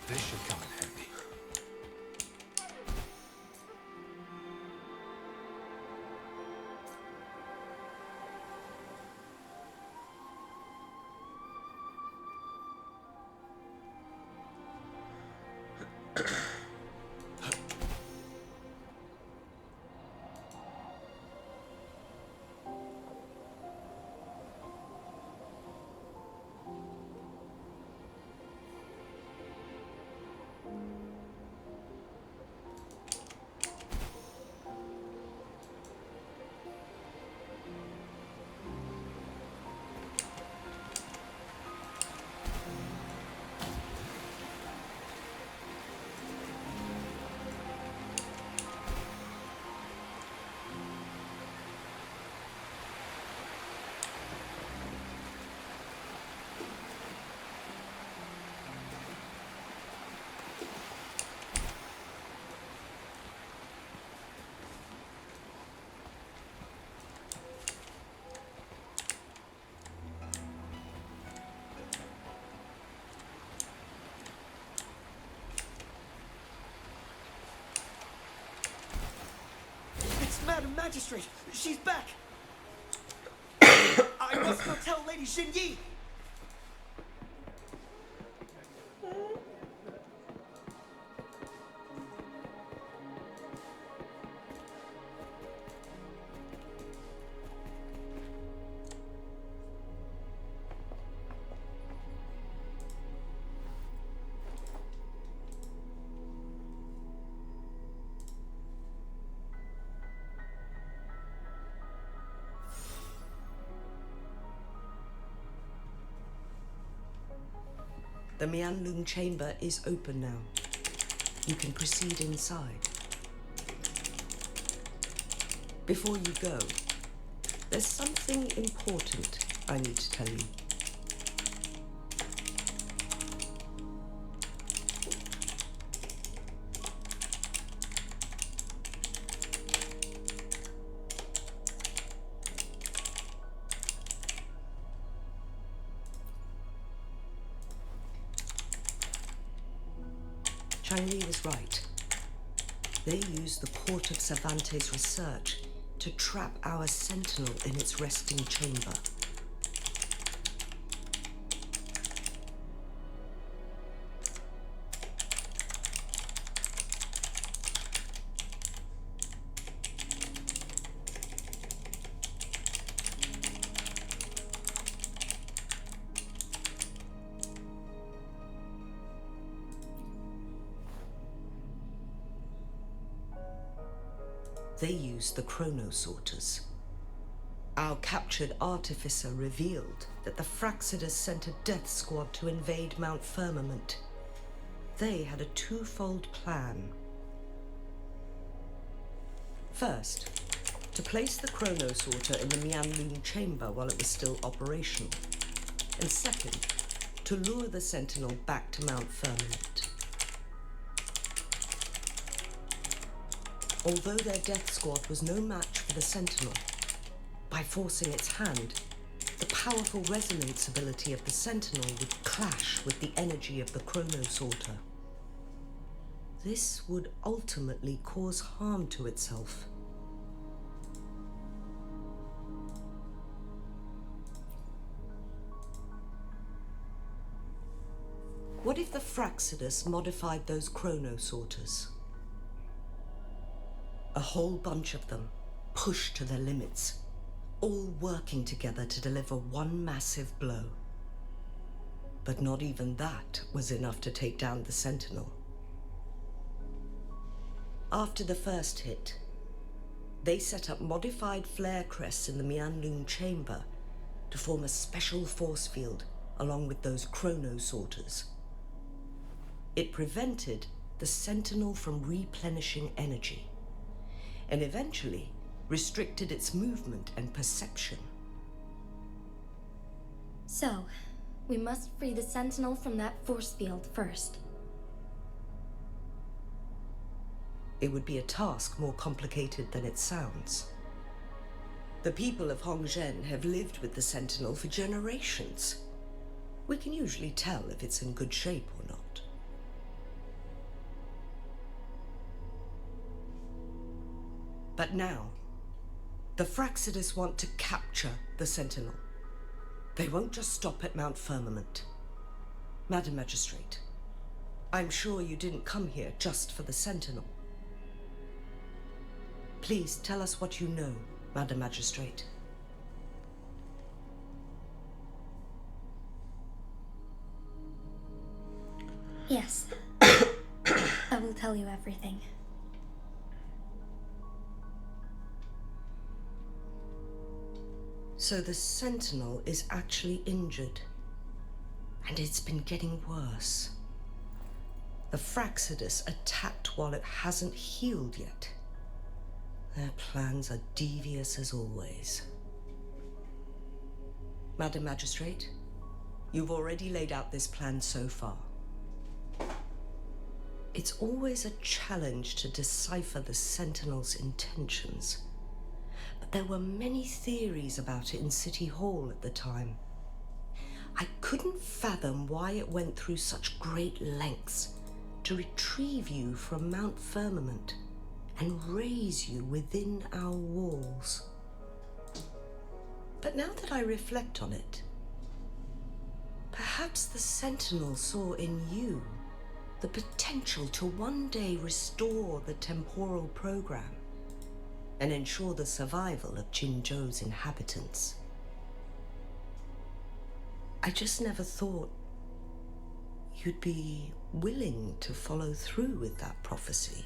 This should come in handy. Madam Magistrate, she's back! I must go tell Lady Xinyi! The Mianlun chamber is open now. You can proceed inside. Before you go, there's something important I need to tell you. Chang-Li was right. They used the Port of Cervantes research to trap our sentinel in its resting chamber. They used the chronosorters. Our captured artificer revealed that the Fraxidus sent a death squad to invade Mount Firmament. They had a twofold plan. First, to place the chronosorter in the Mianlun chamber while it was still operational. And second, to lure the Sentinel back to Mount Firmament. Although their death squad was no match for the Sentinel, by forcing its hand, the powerful resonance ability of the Sentinel would clash with the energy of the chronosorter. This would ultimately cause harm to itself. What if the Fraxidus modified those chronosorters? A whole bunch of them, pushed to their limits, all working together to deliver one massive blow. But not even that was enough to take down the Sentinel. After the first hit, they set up modified flare crests in the Mianlun chamber to form a special force field along with those chronosorters. It prevented the Sentinel from replenishing energy, and eventually restricted its movement and perception. So, we must free the Sentinel from that force field first. It would be a task more complicated than it sounds. The people of Hongzhen have lived with the Sentinel for generations. We can usually tell if it's in good shape or not. But now, the Fraxidus want to capture the Sentinel. They won't just stop at Mount Firmament. Madam Magistrate, I'm sure you didn't come here just for the Sentinel. Please tell us what you know, Madam Magistrate. Yes. I will tell you everything. So the Sentinel is actually injured. And it's been getting worse. The Fraxidus attacked while it hasn't healed yet. Their plans are devious as always. Madam Magistrate, you've already laid out this plan so far. It's always a challenge to decipher the Sentinel's intentions. But there were many theories about it in City Hall at the time. I couldn't fathom why it went through such great lengths to retrieve you from Mount Firmament and raise you within our walls. But now that I reflect on it, perhaps the Sentinel saw in you the potential to one day restore the temporal program and ensure the survival of Jinzhou's inhabitants. I just never thought you'd be willing to follow through with that prophecy.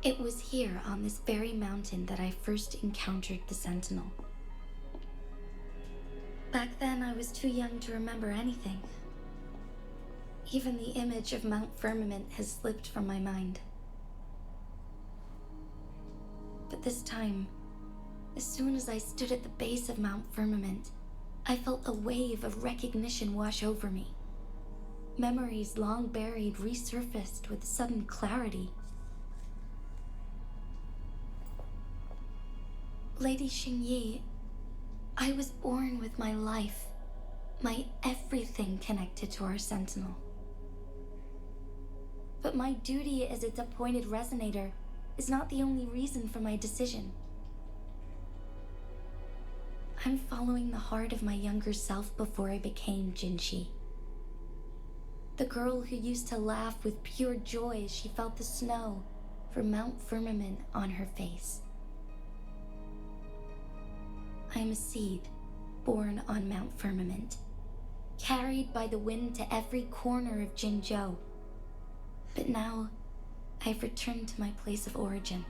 It was here on this very mountain that I first encountered the Sentinel. Back then, I was too young to remember anything. Even the image of Mount Firmament has slipped from my mind. But this time, as soon as I stood at the base of Mount Firmament, I felt a wave of recognition wash over me. Memories long buried resurfaced with sudden clarity. Lady Xingyi, I was born with my life, my everything connected to our Sentinel. But my duty as its appointed resonator is not the only reason for my decision. I'm following the heart of my younger self before I became Jinshi. The girl who used to laugh with pure joy as she felt the snow from Mount Firmament on her face. I am a seed born on Mount Firmament, carried by the wind to every corner of Jinzhou. But now, I've returned to my place of origin.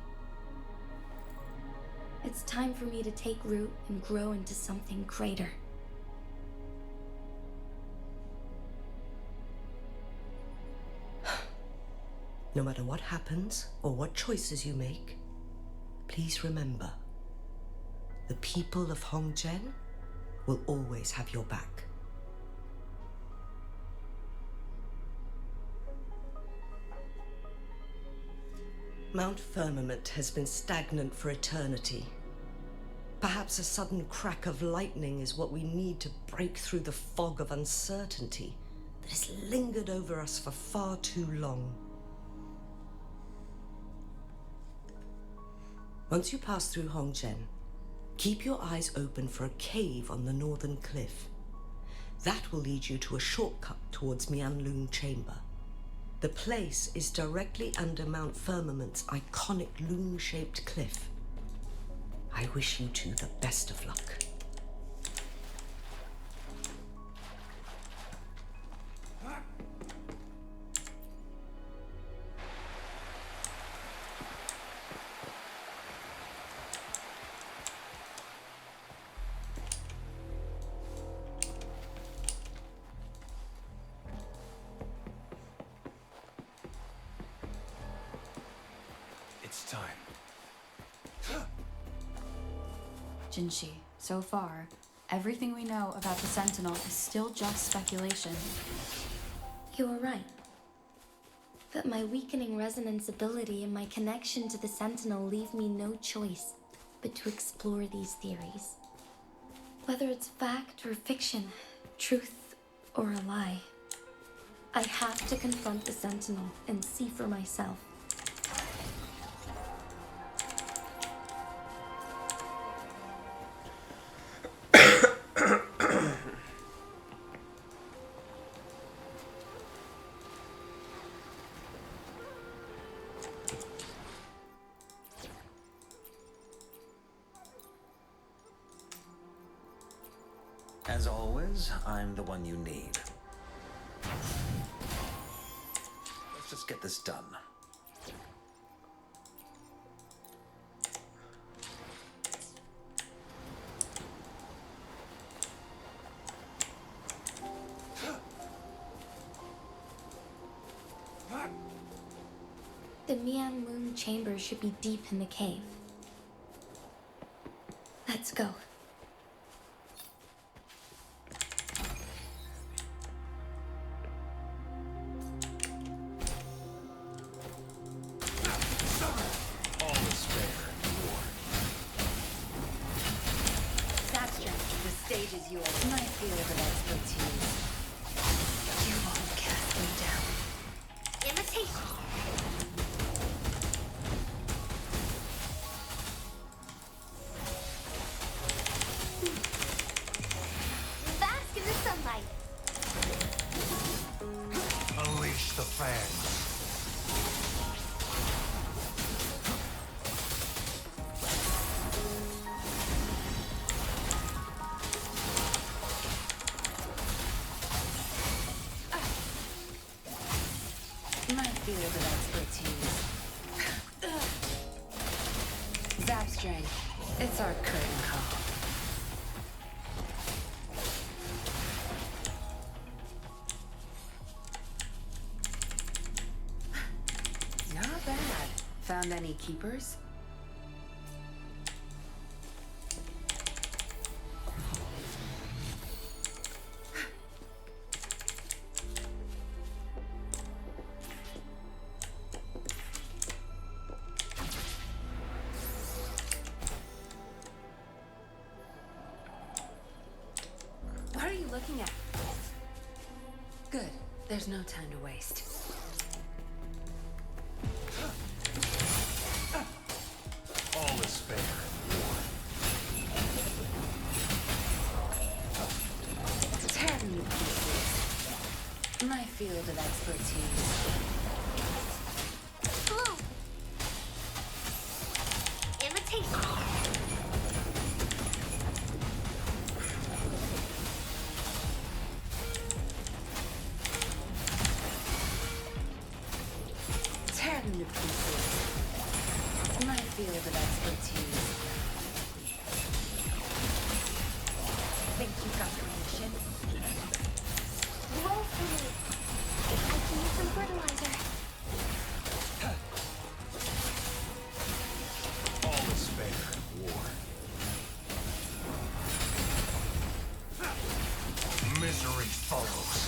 It's time for me to take root and grow into something greater. No matter what happens or what choices you make, please remember, the people of Hongzhen will always have your back. Mount Firmament has been stagnant for eternity. Perhaps a sudden crack of lightning is what we need to break through the fog of uncertainty that has lingered over us for far too long. Once you pass through Hongzhen, keep your eyes open for a cave on the northern cliff. That will lead you to a shortcut towards Mianlun Chamber. The place is directly under Mount Firmament's iconic loom-shaped cliff. I wish you two the best of luck. It's time. Jinshi, so far, everything we know about the Sentinel is still just speculation. You were right. But my weakening resonance ability and my connection to the Sentinel leave me no choice but to explore these theories. Whether it's fact or fiction, truth or a lie, I have to confront the Sentinel and see for myself. As always, I'm the one you need. Let's just get this done. The Mianlun chamber should be deep in the cave. Let's go. My field of expertise. You won't cast me down. Imitation. Bask in the sunlight. Unleash the fangs. My field of expertise. Zap strength. It's our curtain call. Not bad. Found any keepers? What are you looking at? Good. There's no time to waste. All is fair in war. Tear me to pieces. My field of expertise. Bloom. Imitation. Tear them to pieces. My field of expertise. Think you got permission? Roll for me. I can use some fertilizer. All is fair in war. Misery follows.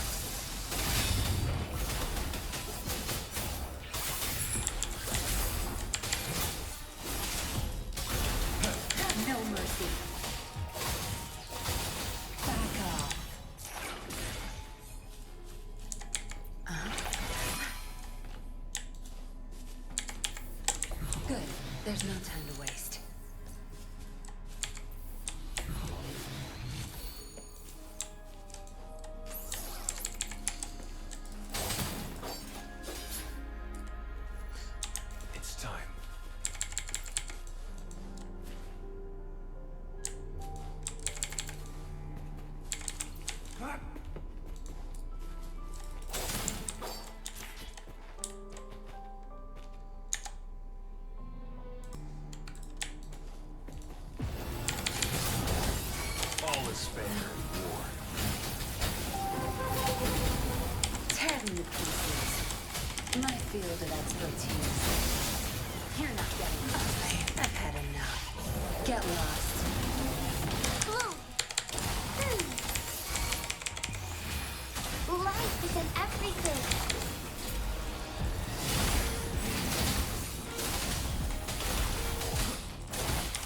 No mercy. Back off. Good. There's no time to waste. despair and war. Tear them to pieces. My field of expertise. You're not getting away. I've had enough. Get lost. Boom! Life is in everything.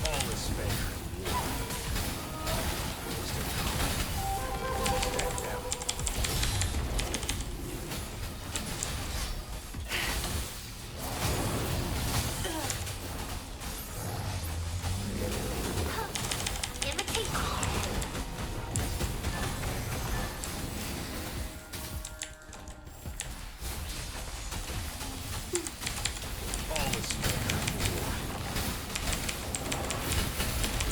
All despair and war. Stand down. Imitate. All despair and war.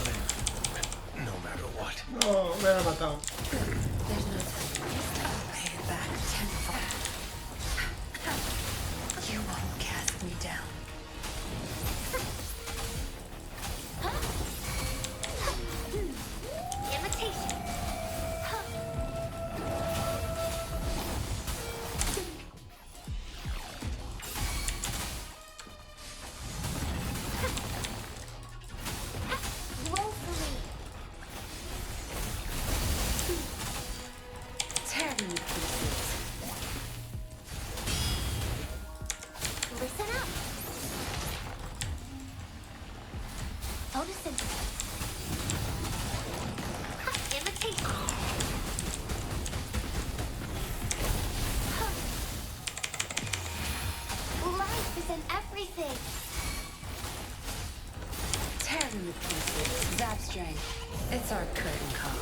Live, no matter what. No, me han matado. There's no time. I'll pay it back tenfold. You won't cast me down. Imitation. Woefully. Tear them to pieces. Listen up. Photosynthesis. Imitation. Life is in everything. Tear them to pieces. Zap strength. It's our curtain call.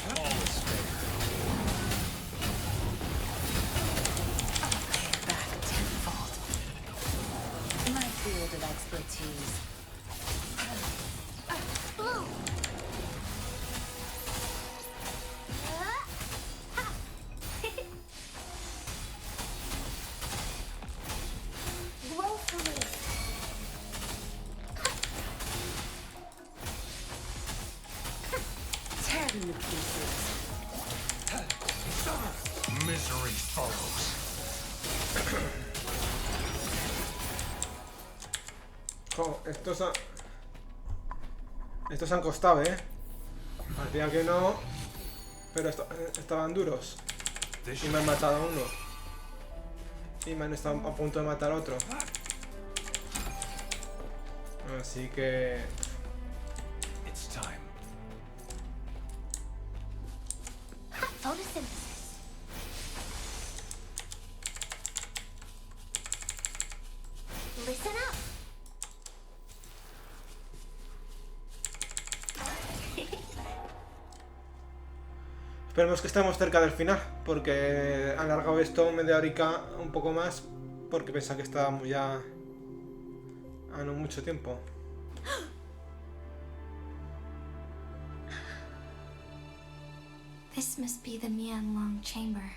All despair. I'll pay it back tenfold. My field of expertise. Boom. Woefully. Tear them to pieces. Misery follows. Jo, estos han costado, parecía que no, pero estaban duros. Y me han matado a uno. Y me han estado a punto de matar a otro. Así que... It's time. Photosynthesis. Listen up. Esperemos que estemos cerca del final, porque he alargado esto media horica un poco más, porque pensaba que estábamos ya a no mucho tiempo. This must be the Mianlong chamber.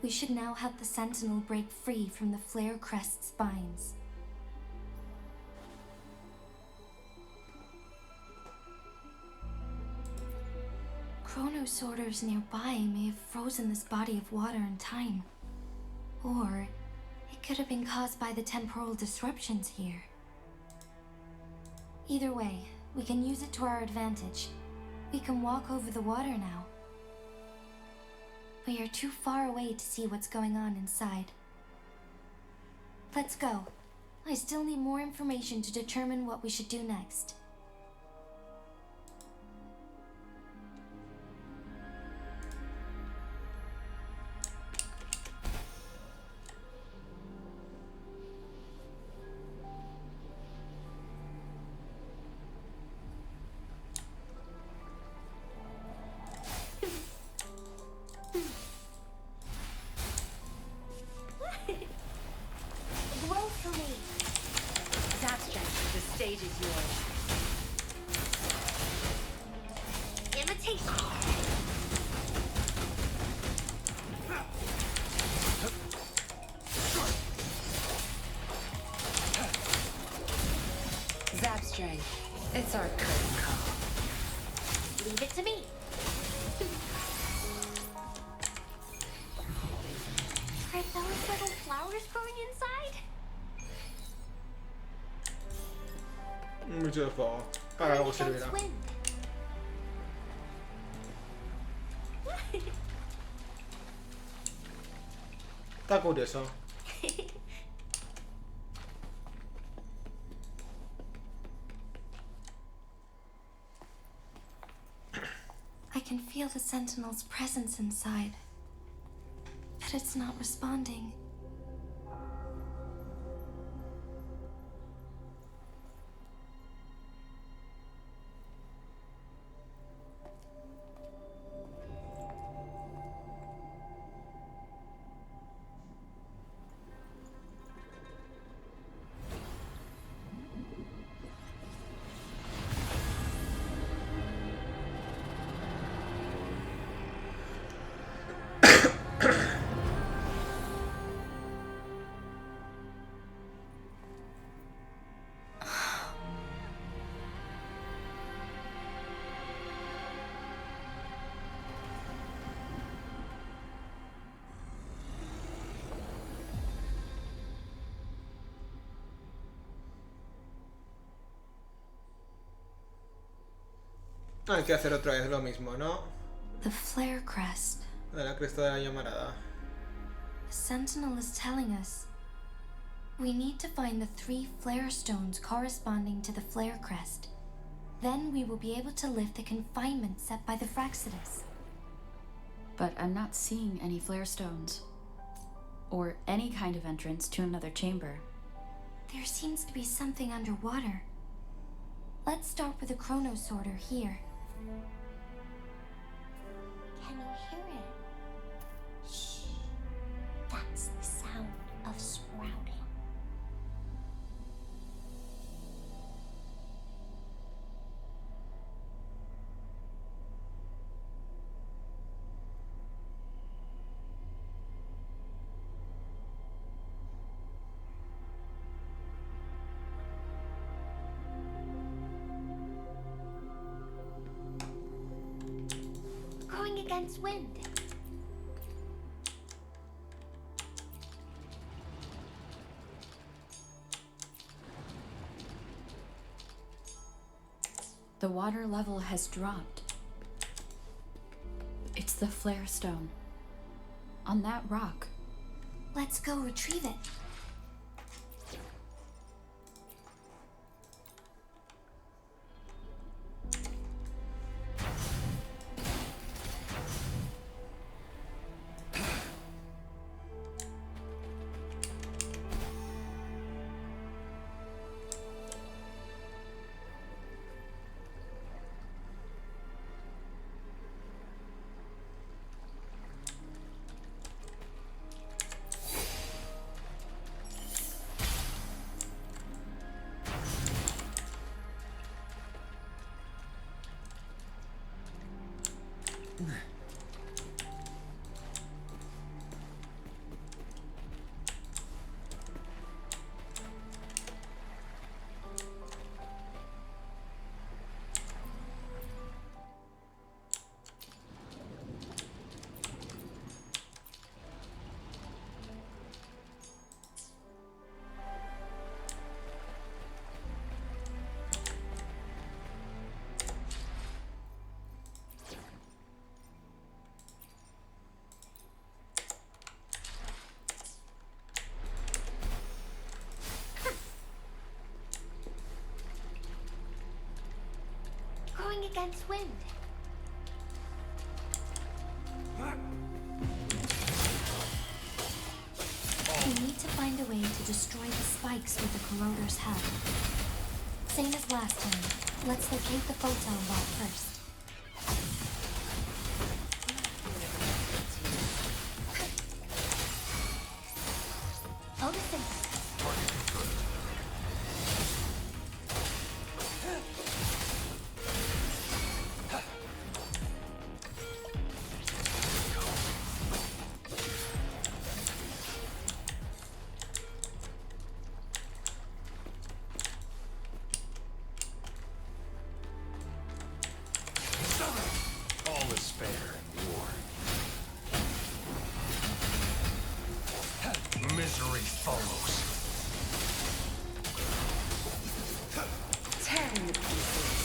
We should now have the sentinel break free from the flare crest spines. Chronosorters nearby may have frozen this body of water in time. Or it could have been caused by the temporal disruptions here. Either way, we can use it to our advantage. We can walk over the water now. We are too far away to see what's going on inside. Let's go. I still need more information to determine what we should do next. Woefully. Zap strength. The stage is yours. strength. It's our curtain call. Leave it to me. Are those little flowers growing inside? Mucho de fuego. Para algo servirá. Against wind. Está curioso. I can feel the Sentinel's presence inside, but it's not responding. Hay que hacer otra vez lo mismo, ¿no? The flare crest. De la cresta de la llamarada. The Sentinel is telling us we need to find the 3 flare stones corresponding to the flare crest. Then we will be able to lift the confinement set by the Fraxidus. But I'm not seeing any flare stones. Or any kind of entrance to another chamber. There seems to be something underwater. Let's start with the chrono sorter here. Can you hear it? Shh. That's the sound of sprouting. Going against wind. The water level has dropped. It's the flare stone. On that rock. Let's go retrieve it. Going against wind. We need to find a way to destroy the spikes with the corroder's help. Same as last time. Let's locate the photon vault first. Misery follows. Tearing to pieces.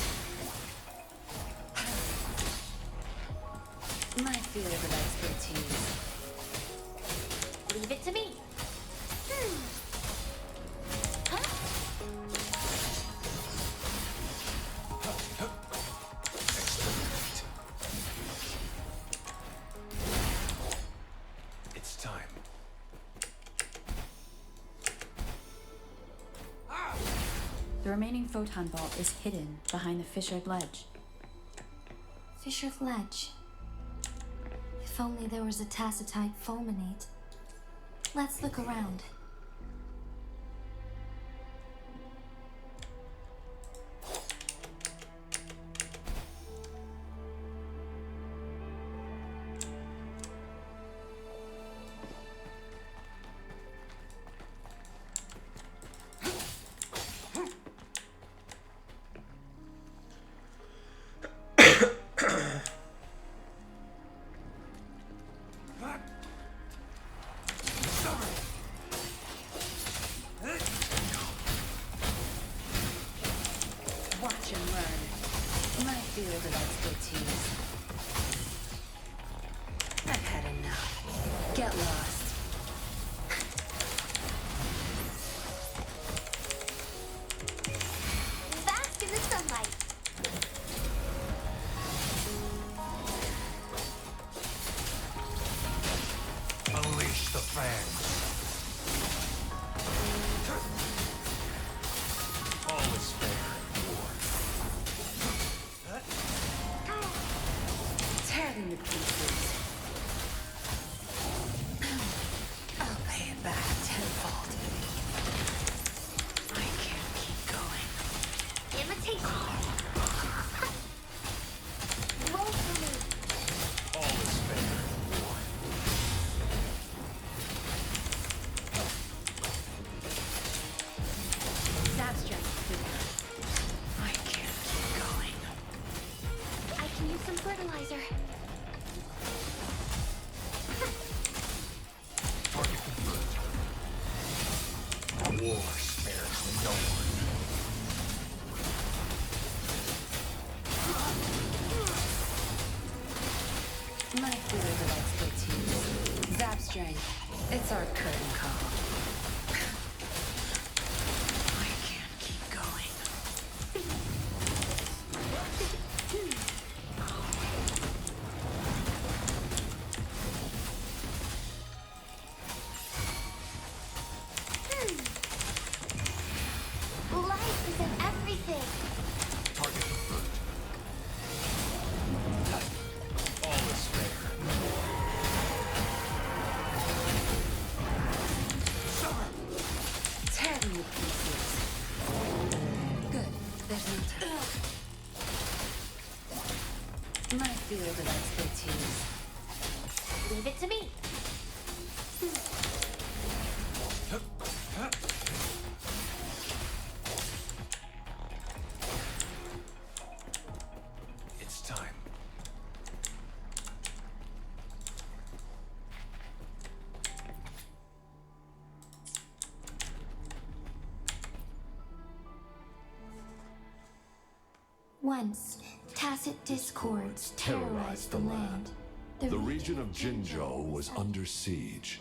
My field of expertise. Leave it to me. It's time. The remaining photon vault is hidden behind the fissured ledge. Fissured ledge. If only there was a tacitite fulminate. Let's look around. Watch and learn. My field of expertise. I've had enough. Get lost. Bask in the sunlight. Unleash the fangs. All is fair in war. Tear them to pieces. I'll pay it back tenfold. I can't keep going. Imitate me. Roll for me. All is fair in war. Abstract. I can't keep going. I can use some fertilizer. Target confirmed. War spares no one. My field of expertise. Zap strength. It's our curtain call. I can't keep going. Life is in everything. Target confirmed. All is fair. Tear them to pieces. Good. There's no time. My field of expertise. Leave it to me. It's time. Once, tacit discords terrorized the land. The region of Jinshou was under siege.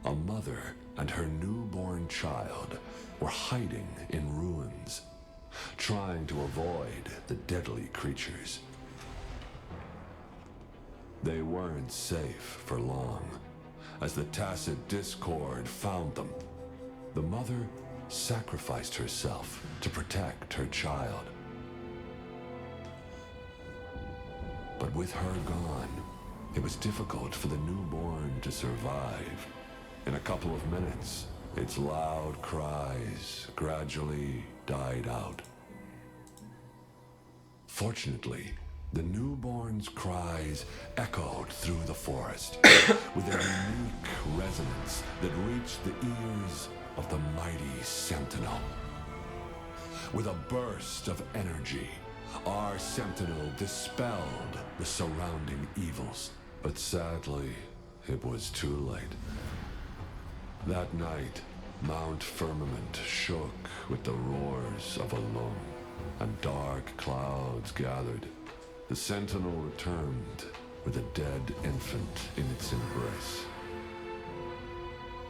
A mother and her newborn child were hiding in ruins, trying to avoid the deadly creatures. They weren't safe for long, as the tacit discord found them. The mother sacrificed herself to protect her child. But with her gone, it was difficult for the newborn to survive. In a couple of minutes, its loud cries gradually died out. Fortunately, the newborn's cries echoed through the forest with a unique resonance that reached the ears of the mighty sentinel. With a burst of energy, our sentinel dispelled the surrounding evils. But sadly, it was too late. That night, Mount Firmament shook with the roars of a loom, and dark clouds gathered. The sentinel returned with a dead infant in its embrace.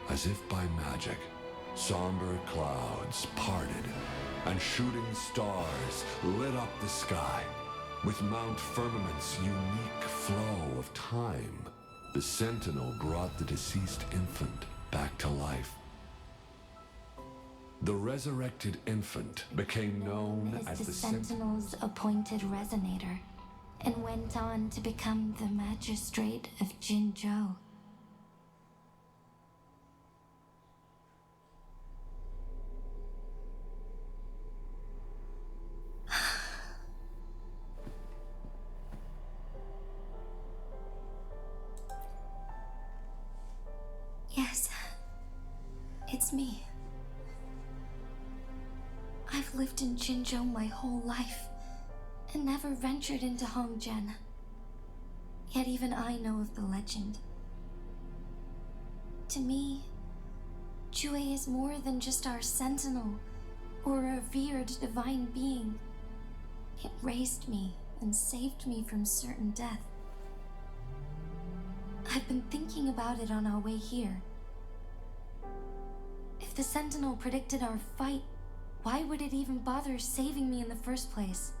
As if by magic, somber clouds parted, and shooting stars lit up the sky. With Mount Firmament's unique flow of time, the sentinel brought the deceased infant back to life. The resurrected infant became known as the the Sentinel's appointed resonator, and went on to become the magistrate of Jinshou. Yes, it's me. I've lived in Jinshou my whole life, and never ventured into Hongzhen. Yet even I know of the legend. To me, Jue is more than just our sentinel, or a revered divine being. It raised me and saved me from certain death. I've been thinking about it on our way here. If the sentinel predicted our fight, why would it even bother saving me in the first place?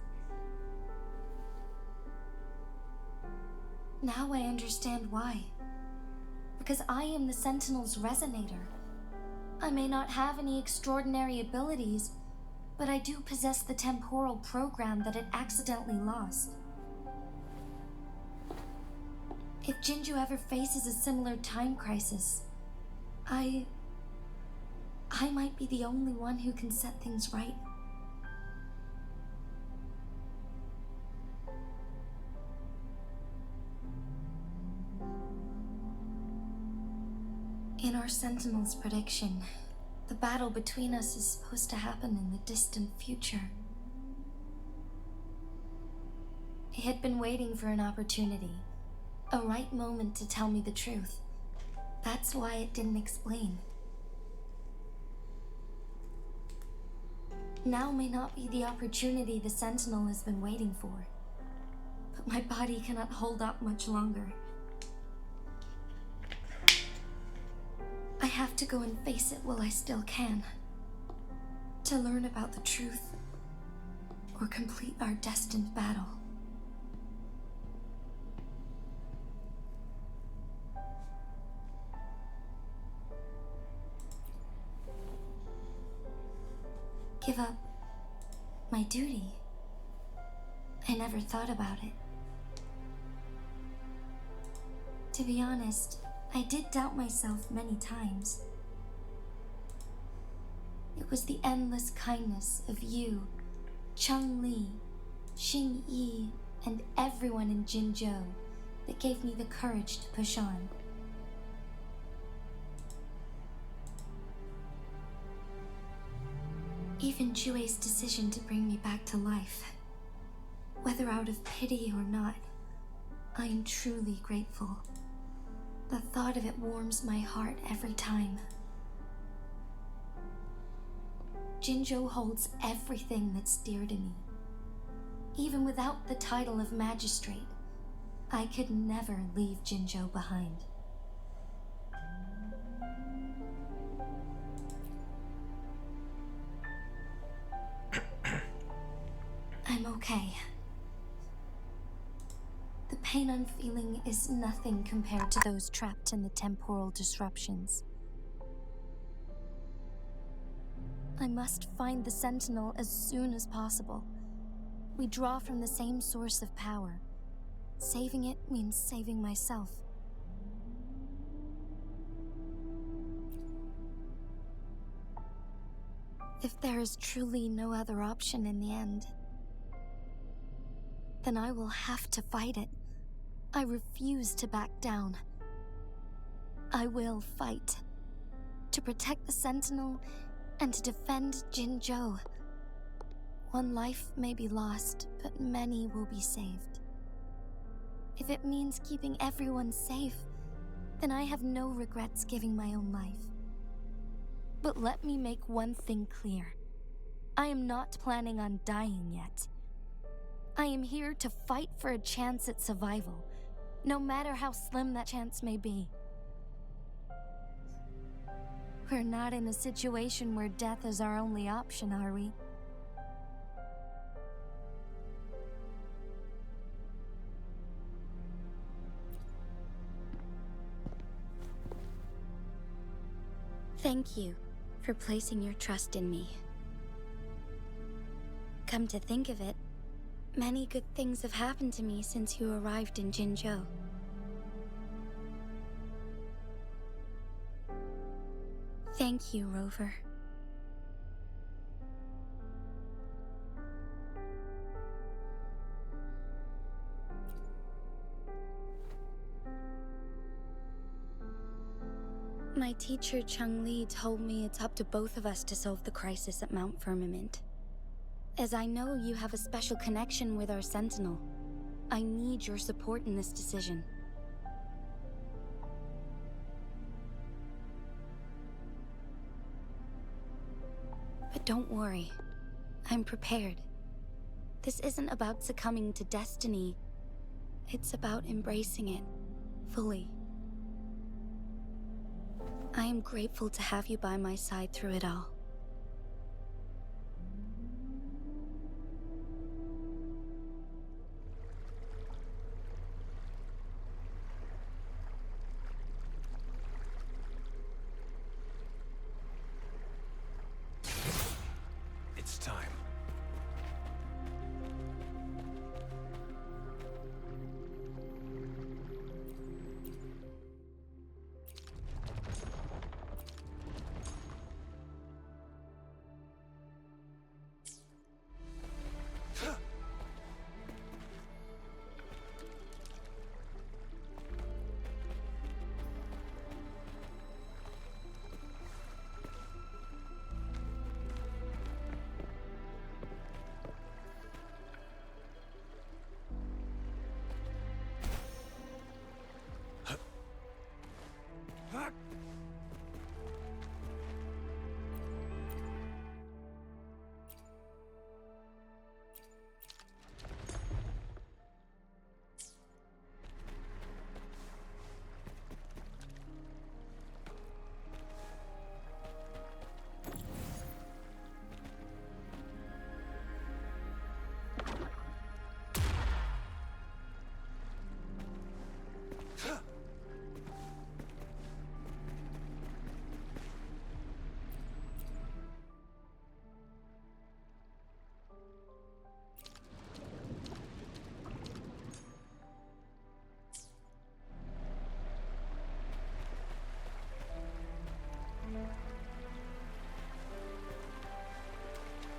Now I understand why. Because I am the Sentinel's resonator. I may not have any extraordinary abilities, but I do possess the temporal program that it accidentally lost. If Jinshou ever faces a similar time crisis, I might be the only one who can set things right. In our Sentinel's prediction, the battle between us is supposed to happen in the distant future. It had been waiting for an opportunity, a right moment to tell me the truth. That's why it didn't explain. Now may not be the opportunity the Sentinel has been waiting for, but my body cannot hold up much longer. I have to go and face it while I still can, to learn about the truth, or complete our destined battle. Give up my duty. I never thought about it. To be honest, I did doubt myself many times. It was the endless kindness of you, Cheng Li, Xing Yi, and everyone in Jinshou that gave me the courage to push on. Even Jue's decision to bring me back to life, whether out of pity or not, I am truly grateful. The thought of it warms my heart every time. Jinshou holds everything that's dear to me. Even without the title of magistrate, I could never leave Jinshou behind. I'm okay. The pain I'm feeling is nothing compared to those trapped in the temporal disruptions. I must find the Sentinel as soon as possible. We draw from the same source of power. Saving it means saving myself. If there is truly no other option in the end, then I will have to fight it. I refuse to back down. I will fight. To protect the Sentinel and to defend Jinshou. One life may be lost, but many will be saved. If it means keeping everyone safe, then I have no regrets giving my own life. But let me make one thing clear. I am not planning on dying yet. I am here to fight for a chance at survival, no matter how slim that chance may be. We're not in a situation where death is our only option, are we? Thank you for placing your trust in me. Come to think of it, many good things have happened to me since you arrived in Jinshou. Thank you, Rover. My teacher Cheng-Li told me it's up to both of us to solve the crisis at Mount Firmament. As I know you have a special connection with our Sentinel, I need your support in this decision. But don't worry, I'm prepared. This isn't about succumbing to destiny. It's about embracing it fully. I am grateful to have you by my side through it all. It's time.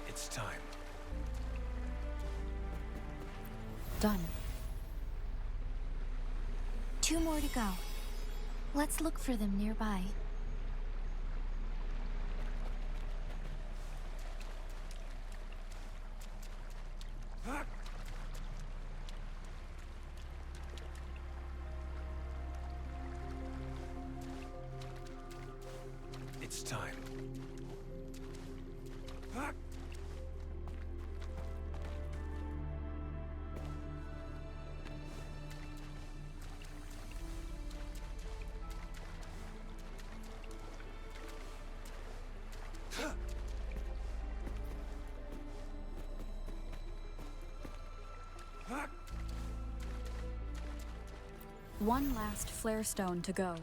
It's time. Done. 2 more to go. Let's look for them nearby. It's time. One last flare stone to go.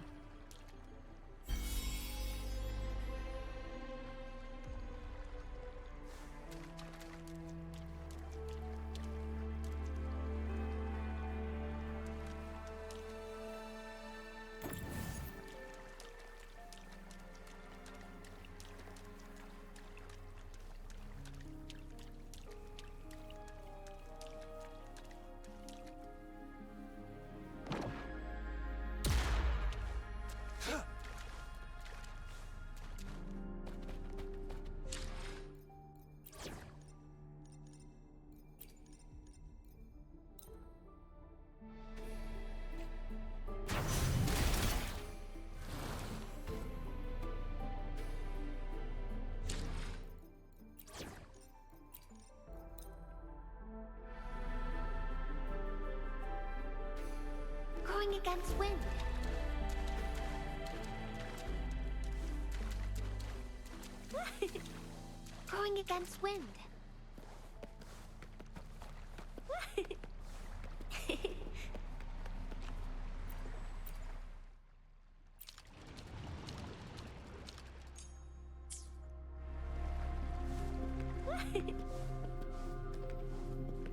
against wind. Going against wind.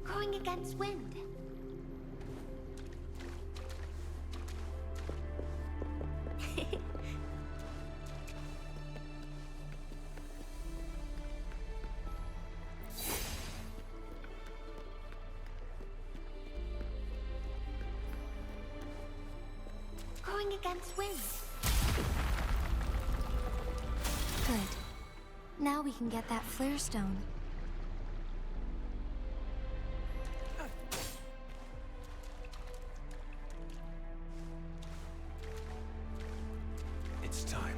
Going against wind. Going against wind. Good. Now we can get that flare stone. It's time.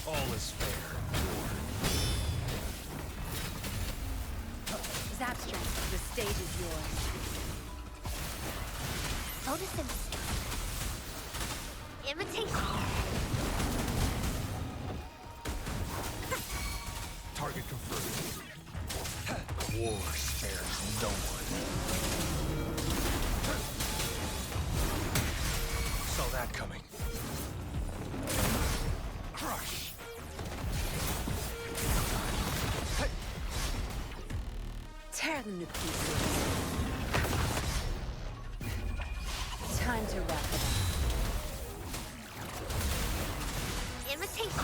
All is fair. Zapstress, the stage is yours. Photosynthesis. Imitation. Target confirmed. War spares no one. Saw that coming. Crush. Tear them to pieces. Time to wrap it up. Imitation.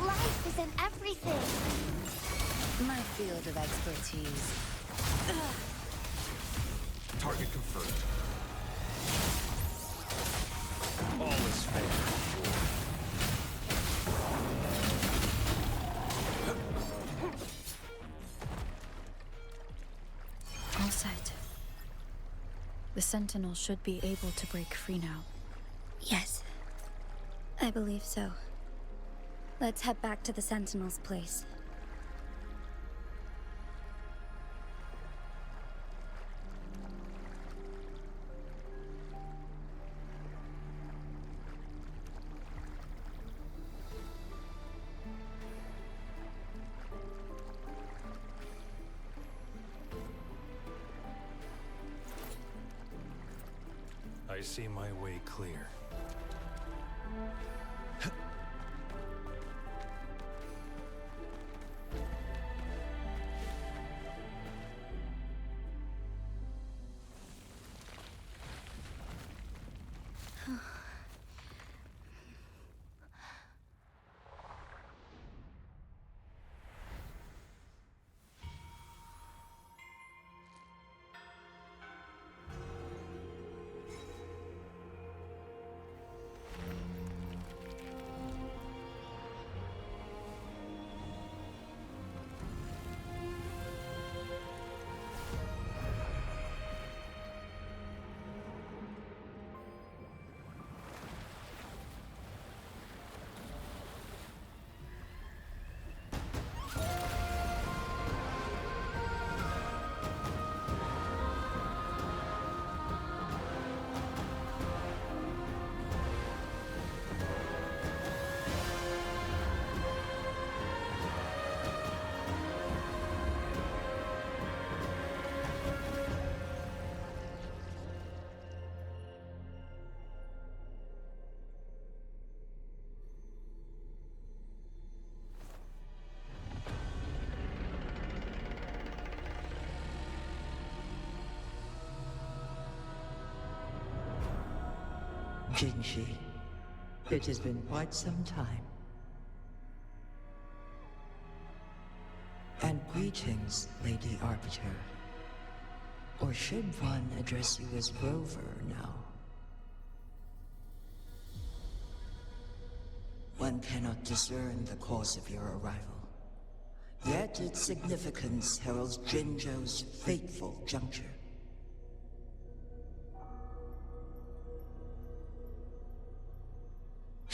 Life is in everything. My field of expertise. Target confirmed. All is fair. All set. The Sentinel should be able to break free now. Yes, I believe so. Let's head back to the Sentinel's place. I see my way clear. Jinshi, it has been quite some time. And greetings, Lady Arbiter. Or should one address you as Rover now? One cannot discern the cause of your arrival. Yet its significance heralds Jinshou's fateful juncture.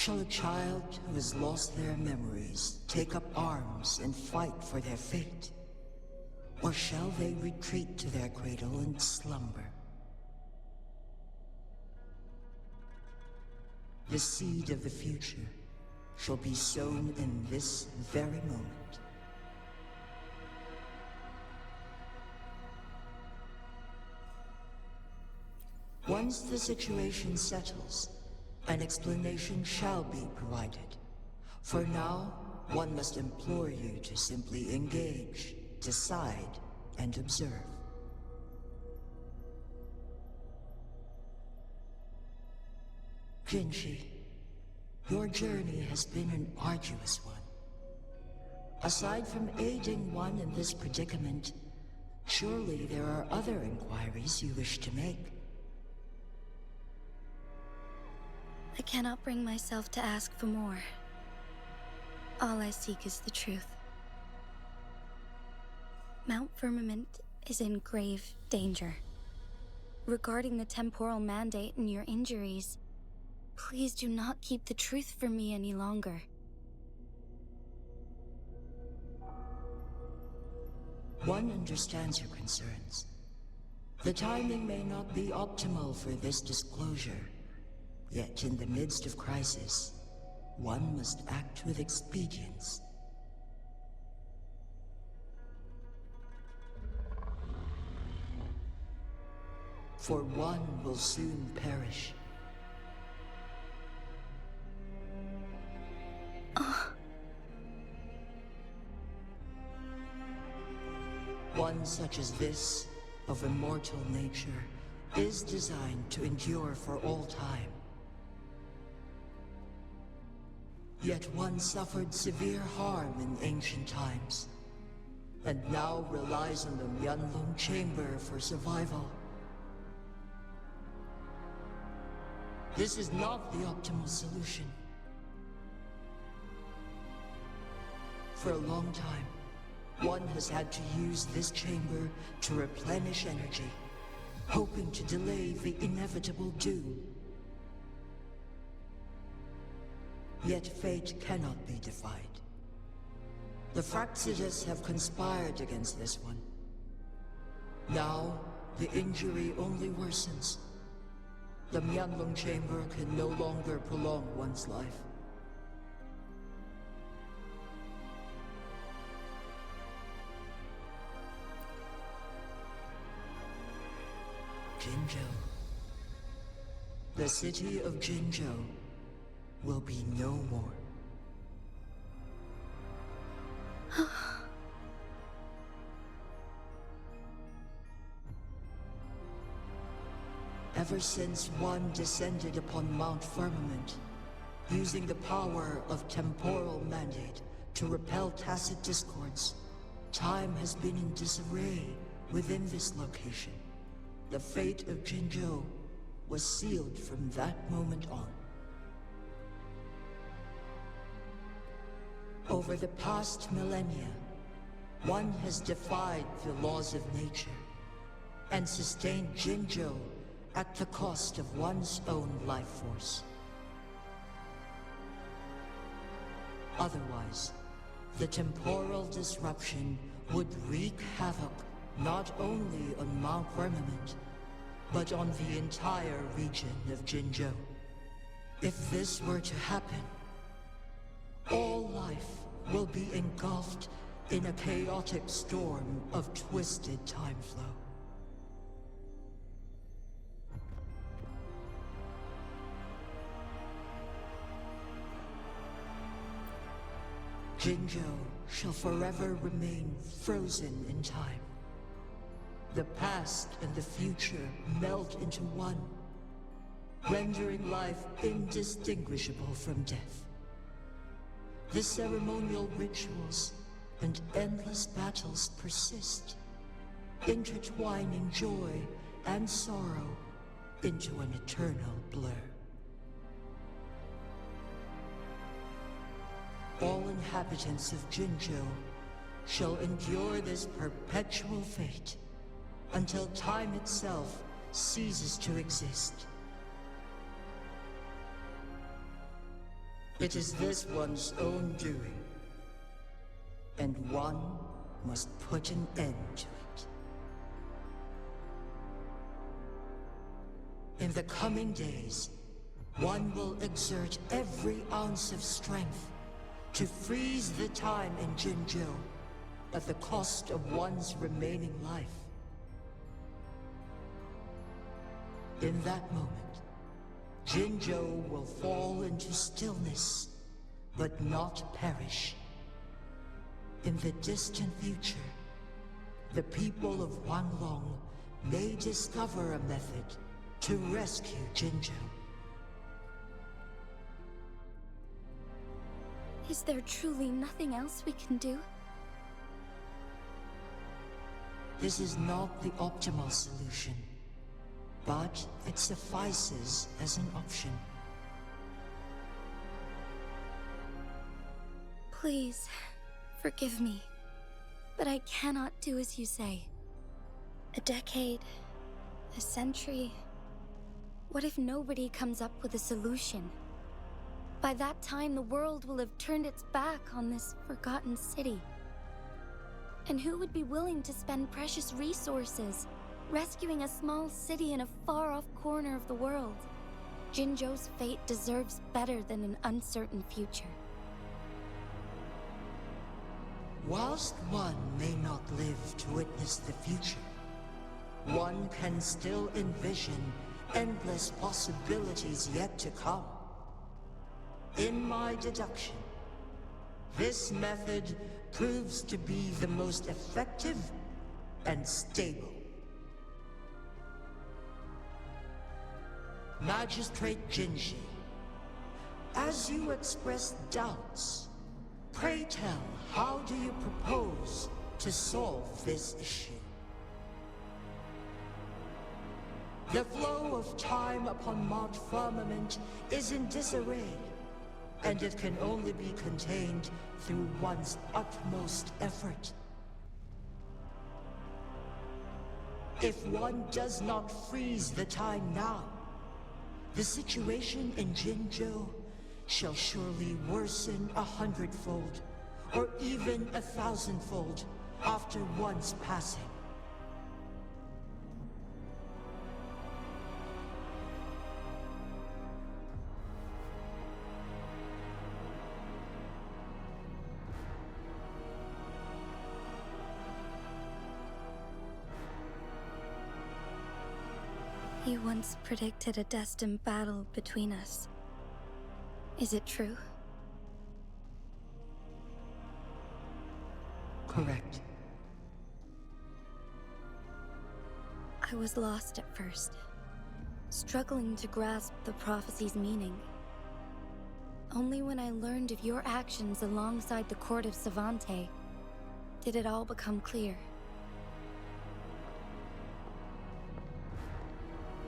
Shall a child who has lost their memories take up arms and fight for their fate? Or shall they retreat to their cradle and slumber? The seed of the future shall be sown in this very moment. Once the situation settles, an explanation shall be provided. For now, one must implore you to simply engage, decide, and observe. Jinshi, your journey has been an arduous one. Aside from aiding one in this predicament, surely there are other inquiries you wish to make. I cannot bring myself to ask for more. All I seek is the truth. Mount Firmament is in grave danger. Regarding the temporal mandate and your injuries, please do not keep the truth from me any longer. One understands your concerns. The timing may not be optimal for this disclosure. Yet in the midst of crisis, one must act with expedience. For one will soon perish. One such as this, of immortal nature, is designed to endure for all time. Yet one suffered severe harm in ancient times, and now relies on the Myeonlong Chamber for survival. This is not the optimal solution. For a long time, one has had to use this chamber to replenish energy, hoping to delay the inevitable doom. Yet fate cannot be defied. The Fraxidas have conspired against this one. Now, the injury only worsens. The Myeonlong Chamber can no longer prolong one's life. Jinshou. The city of Jinshou will be no more. Ever since one descended upon Mount Firmament, using the power of temporal mandate to repel tacit discords, time has been in disarray within this location. The fate of Jinshou was sealed from that moment on. Over the past millennia, one has defied the laws of nature and sustained Jinshou at the cost of one's own life force. Otherwise, the temporal disruption would wreak havoc not only on Mount Firmament, but on the entire region of Jinshou. If this were to happen, all life will be engulfed in a chaotic storm of twisted time flow. Jinshou shall forever remain frozen in time. The past and the future melt into one, rendering life indistinguishable from death. The ceremonial rituals and endless battles persist, intertwining joy and sorrow into an eternal blur. All inhabitants of Jinshou shall endure this perpetual fate until time itself ceases to exist. It is this one's own doing, and one must put an end to it. In the coming days, one will exert every ounce of strength to freeze the time in Jinshou at the cost of one's remaining life. In that moment, Jinshou will fall into stillness, but not perish. In the distant future, the people of Huanglong may discover a method to rescue Jinshou. Is there truly nothing else we can do? This is not the optimal solution, but it suffices as an option. Please, forgive me, but I cannot do as you say. A decade, a century. What if nobody comes up with a solution? By that time, the world will have turned its back on this forgotten city. And who would be willing to spend precious resources rescuing a small city in a far-off corner of the world? Jinzhou's fate deserves better than an uncertain future. Whilst one may not live to witness the future, one can still envision endless possibilities yet to come. In my deduction, this method proves to be the most effective and stable. Magistrate Jinshi, as you express doubts, pray tell, how do you propose to solve this issue? The flow of time upon Mount Firmament is in disarray, and it can only be contained through one's utmost effort. If one does not freeze the time now, the situation in Jinshou shall surely worsen 100-fold, or even 1,000-fold after one's passing. You once predicted a destined battle between us. Is it true? Correct. I was lost at first, struggling to grasp the prophecy's meaning. Only when I learned of your actions alongside the court of Savante did it all become clear.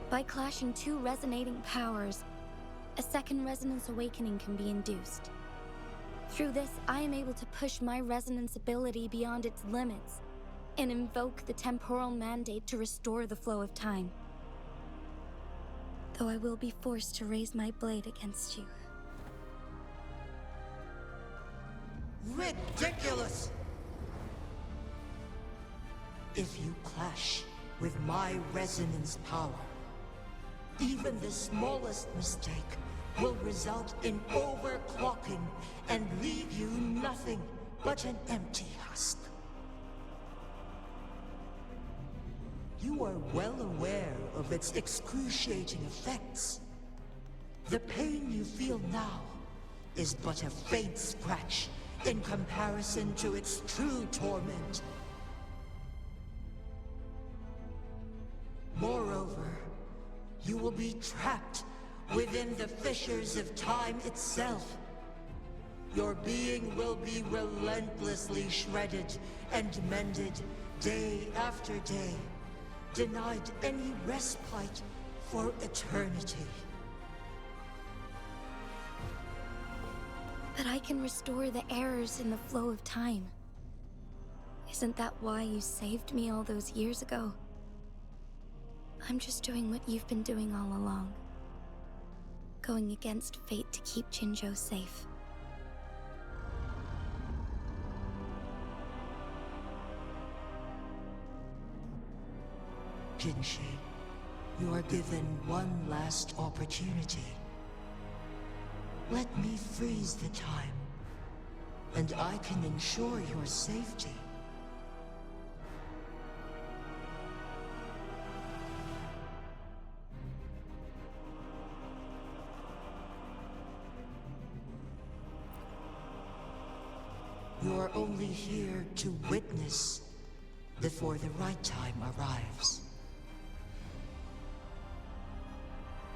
By clashing two resonating powers, a second resonance awakening can be induced. Through this, I am able to push my resonance ability beyond its limits and invoke the temporal mandate to restore the flow of time. Though I will be forced to raise my blade against you. Ridiculous! If you clash with my resonance power, even the smallest mistake will result in overclocking and leave you nothing but an empty husk. You are well aware of its excruciating effects. The pain you feel now is but a faint scratch in comparison to its true torment. Moreover, you will be trapped within the fissures of time itself. Your being will be relentlessly shredded and mended day after day, denied any respite for eternity. But I can restore the errors in the flow of time. Isn't that why you saved me all those years ago? I'm just doing what you've been doing all along. going against fate to keep Jinshou safe. Jinshi, you are given one last opportunity. Let me freeze the time, and I can ensure your safety. You're only here to witness before the right time arrives.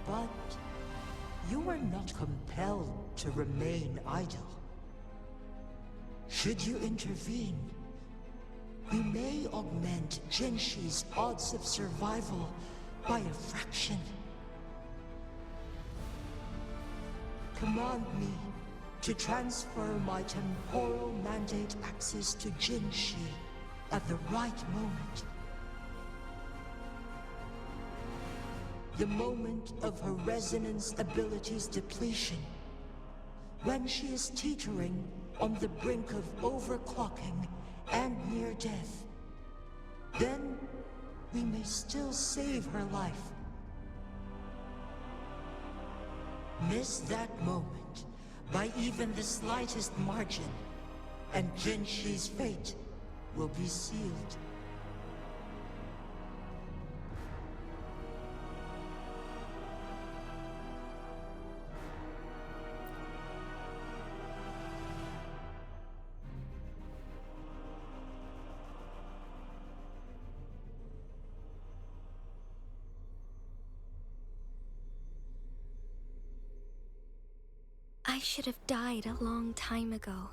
But you are not compelled to remain idle. Should you intervene, we may augment Jinshi's odds of survival by a fraction. Command me to transfer my temporal mandate access to Jinshi at the right moment. The moment of her resonance ability's depletion, when she is teetering on the brink of overclocking and near death. Then we may still save her life. Miss that moment by even the slightest margin, and Jinshi's fate will be sealed. I should have died a long time ago.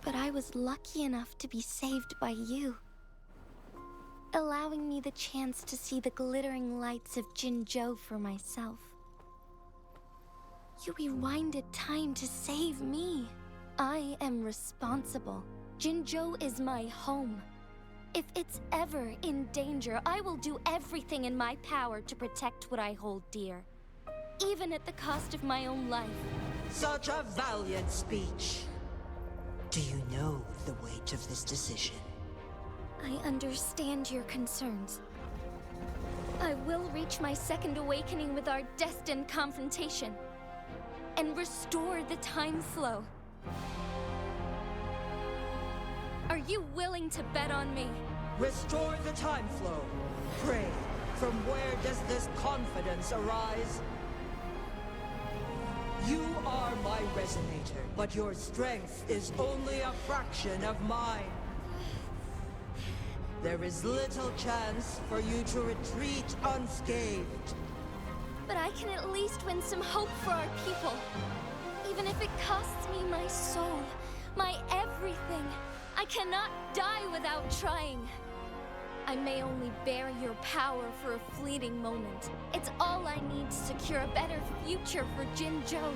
But I was lucky enough to be saved by you, allowing me the chance to see the glittering lights of Jinshou for myself. You rewinded time to save me. I am responsible. Jinshou is my home. If it's ever in danger, I will do everything in my power to protect what I hold dear, even at the cost of my own life. Such a valiant speech. Do you know the weight of this decision? I understand your concerns. I will reach my second awakening with our destined confrontation and restore the time flow. Are you willing to bet on me? Restore the time flow. Pray, from where does this confidence arise? You are my resonator, but your strength is only a fraction of mine. There is little chance for you to retreat unscathed. But I can at least win some hope for our people. Even if it costs me my soul, my everything. I cannot die without trying. I may only bear your power for a fleeting moment. It's all I need to secure a better future for Jinshou,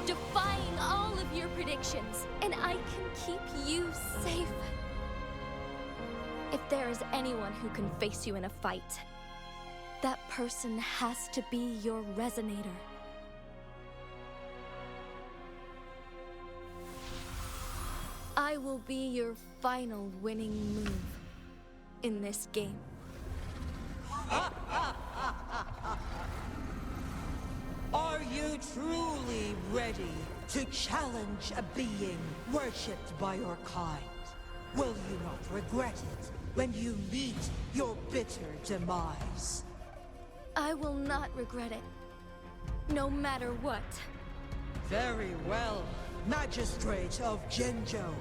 defying all of your predictions, and I can keep you safe. If there is anyone who can face you in a fight, that person has to be your resonator. I will be your final winning move in this game. Are you truly ready to challenge a being worshipped by your kind? Will you not regret it when you meet your bitter demise? I will not regret it, no matter what. Very well, Magistrate of Jinshou.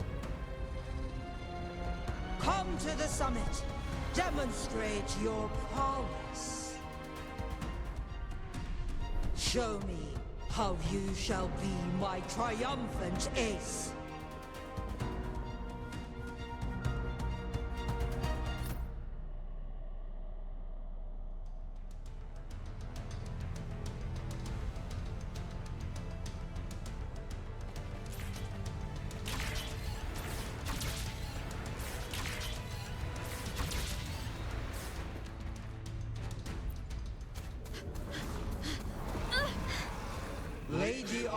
Come to the summit. Demonstrate your prowess. Show me how you shall be my triumphant ace.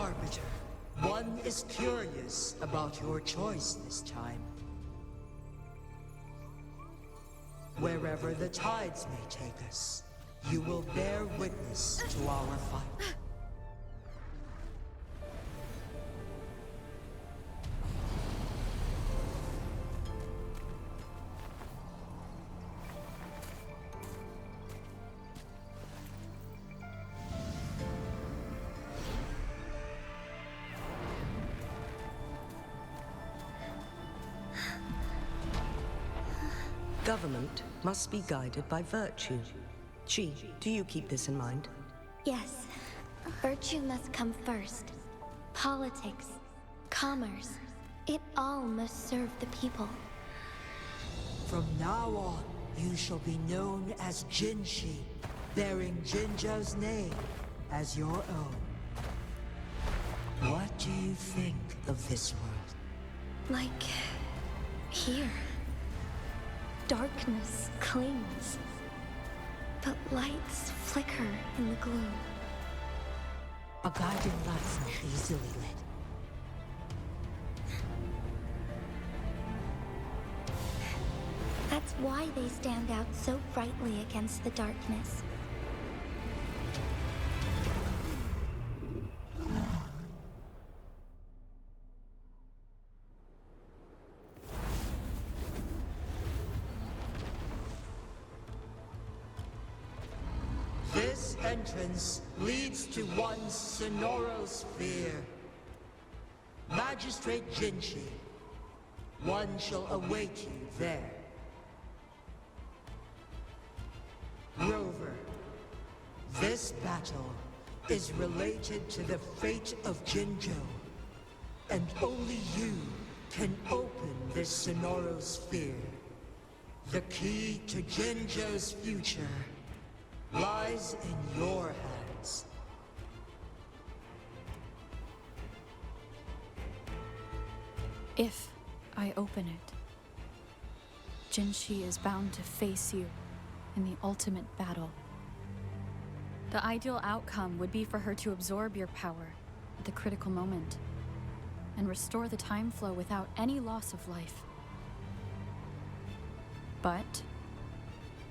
Arbiter, one is curious about your choice this time. Wherever the tides may take us, you will bear witness to our fight. Government must be guided by virtue. Chi, do you keep this in mind? Yes. Virtue must come first. Politics, commerce, it all must serve the people. From now on, you shall be known as Jinshi, bearing Jinzhou's name as your own. What do you think of this world? Like... here. Darkness clings, but lights flicker in the gloom. A guiding light's not easily lit. That's why they stand out so brightly against the darkness. This entrance leads to one's sonoro sphere. Magistrate Jinshi, one shall await you there. Rover, this battle is related to the fate of Jinzhou, and only you can open this sonoro sphere. The key to Jinzhou's future lies in your hands. If I open it, Jinshi is bound to face you in the ultimate battle. The ideal outcome would be for her to absorb your power at the critical moment and restore the time flow without any loss of life. But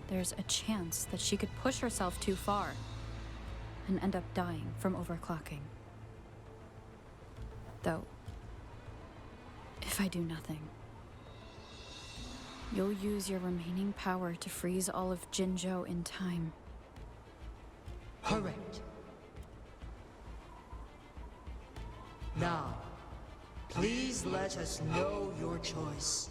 there's a chance that she could push herself too far and end up dying from overclocking. Though, if I do nothing, you'll use your remaining power to freeze all of Jinzhou in time. Correct. Now, please let us know your choice.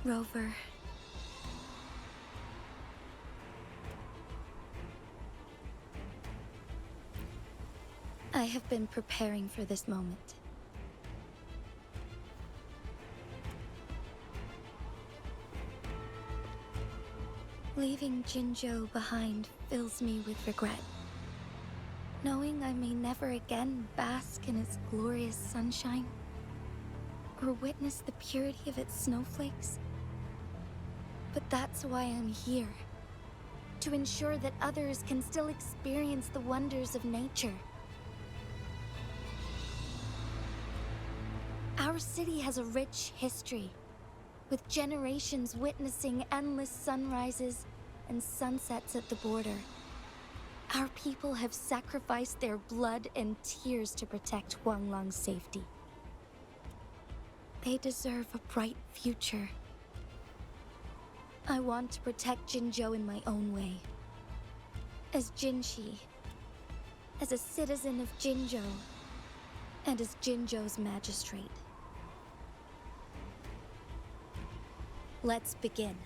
Rover. I have been preparing for this moment. Leaving Jinzhou behind fills me with regret. Knowing I may never again bask in its glorious sunshine, or witness the purity of its snowflakes. But that's why I'm here. To ensure that others can still experience the wonders of nature. Our city has a rich history, with generations witnessing endless sunrises and sunsets at the border. Our people have sacrificed their blood and tears to protect Huanglang's safety. They deserve a bright future. I want to protect Jinzhou in my own way. As Jinshi, as a citizen of Jinzhou, and as Jinzhou's magistrate. Let's begin.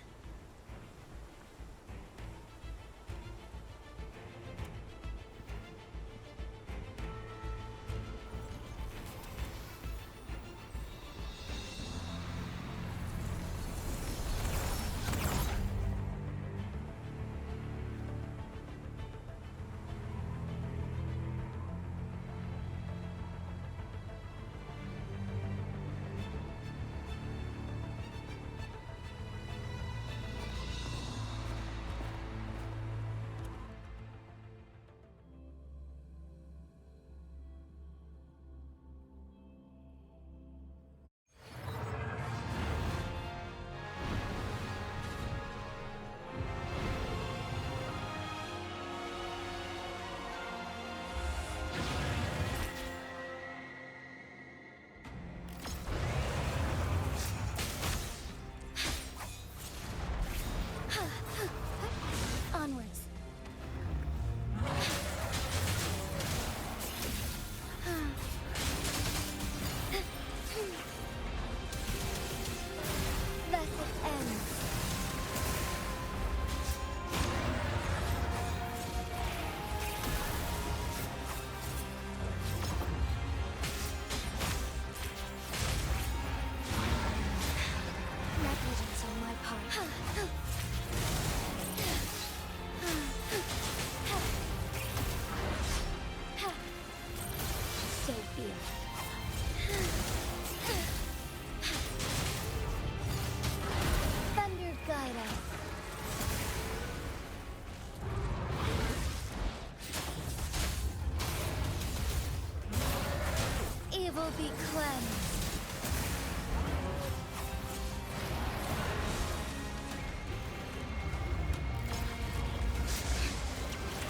be cleansed.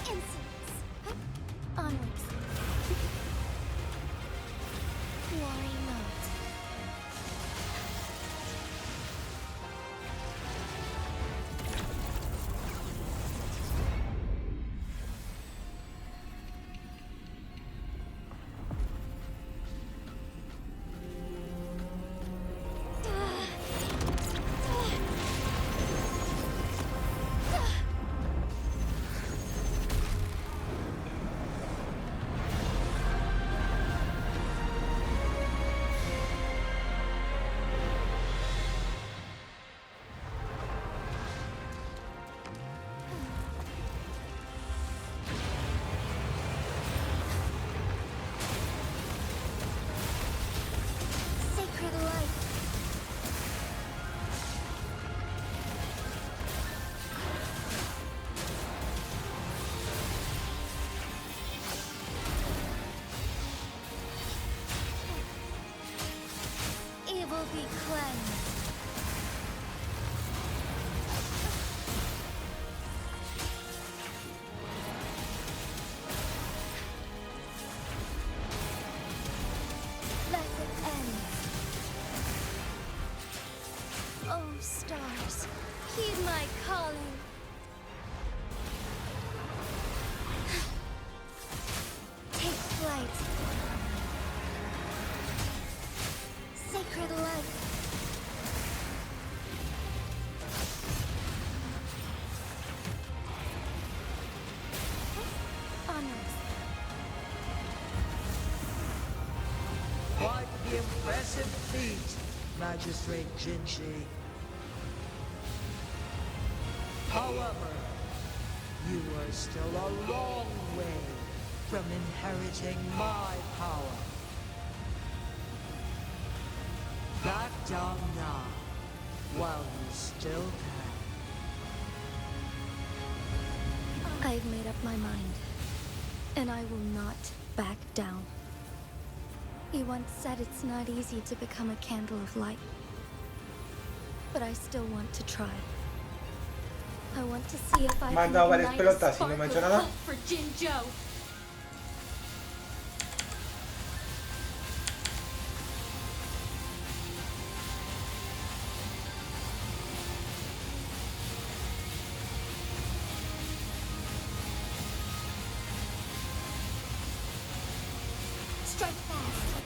Insolence. Onwards. Worry not. Sacred light. Evil be cleansed. Let it end. Oh, stars, heed my calling. Take flight. Sacred light. Onwards. Quite the impressive feat, Magistrate Jinshi. However, you are still a long way from inheriting my power. Back down now, while you still can. I've made up my mind, and I will not back down. He once said it's not easy to become a candle of light, but I still want to try. I want to see if I Me han can dado varias ignite a pelotas y no spark me ha of hecho nada. hope for Jinshou. Strike fast.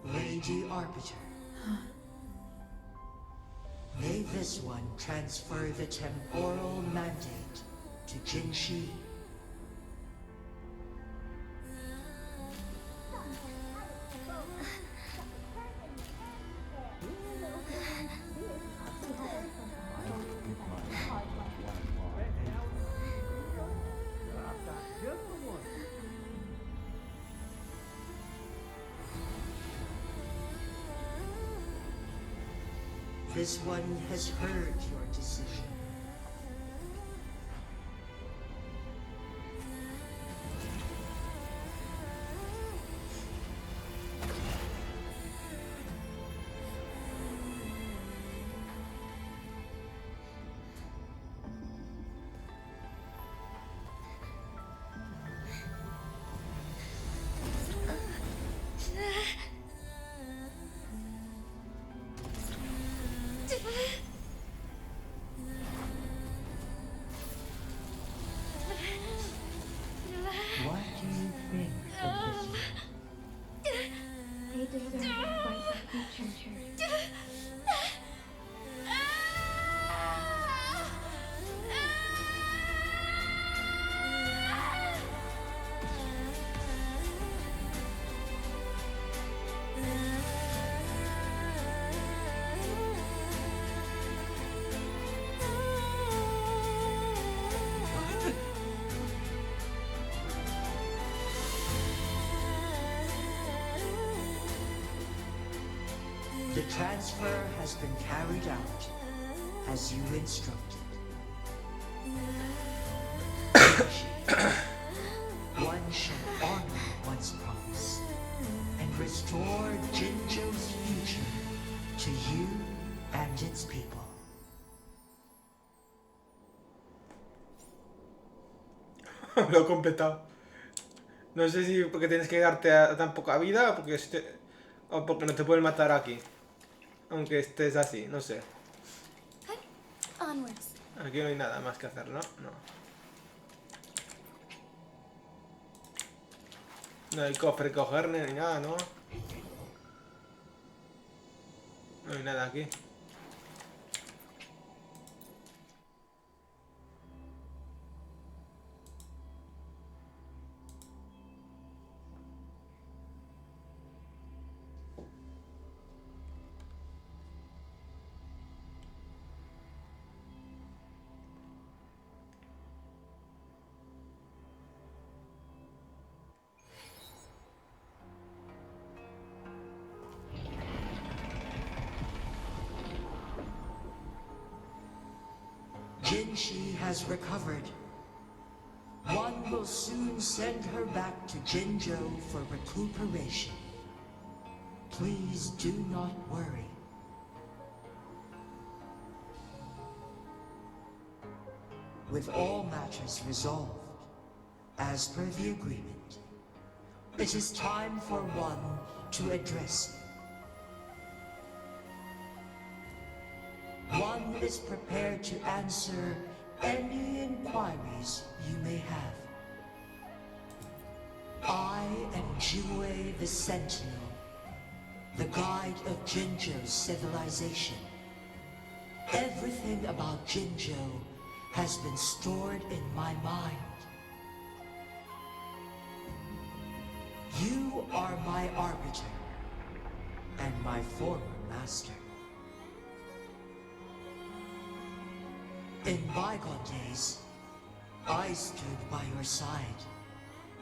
Lady Arbiter. May this one transfer the temporal mandate to Jinshi. This one has heard your decision. transfer has been carried out as you instructed. One shall honor one's promise and restore Jinshou's future to you and its people. Lo he completado. No sé si porque tienes que darte a tan poca vida o porque no te pueden matar aquí. Aunque estés así, no sé. Onwards. Aquí no hay nada más que hacer, ¿no? No. No hay cofre que coger ni nada, ¿no? No hay nada aquí. Jinshi has recovered. One will soon send her back to Jinzhou for recuperation. Please do not worry. With all matters resolved, as per the agreement, it is time for one to address you. One is prepared to answer any inquiries you may have. I am Jiwei the Sentinel, the guide of Jinzhou's civilization. Everything about Jinzhou has been stored in my mind. You are my arbiter and my former master. In bygone days, I stood by your side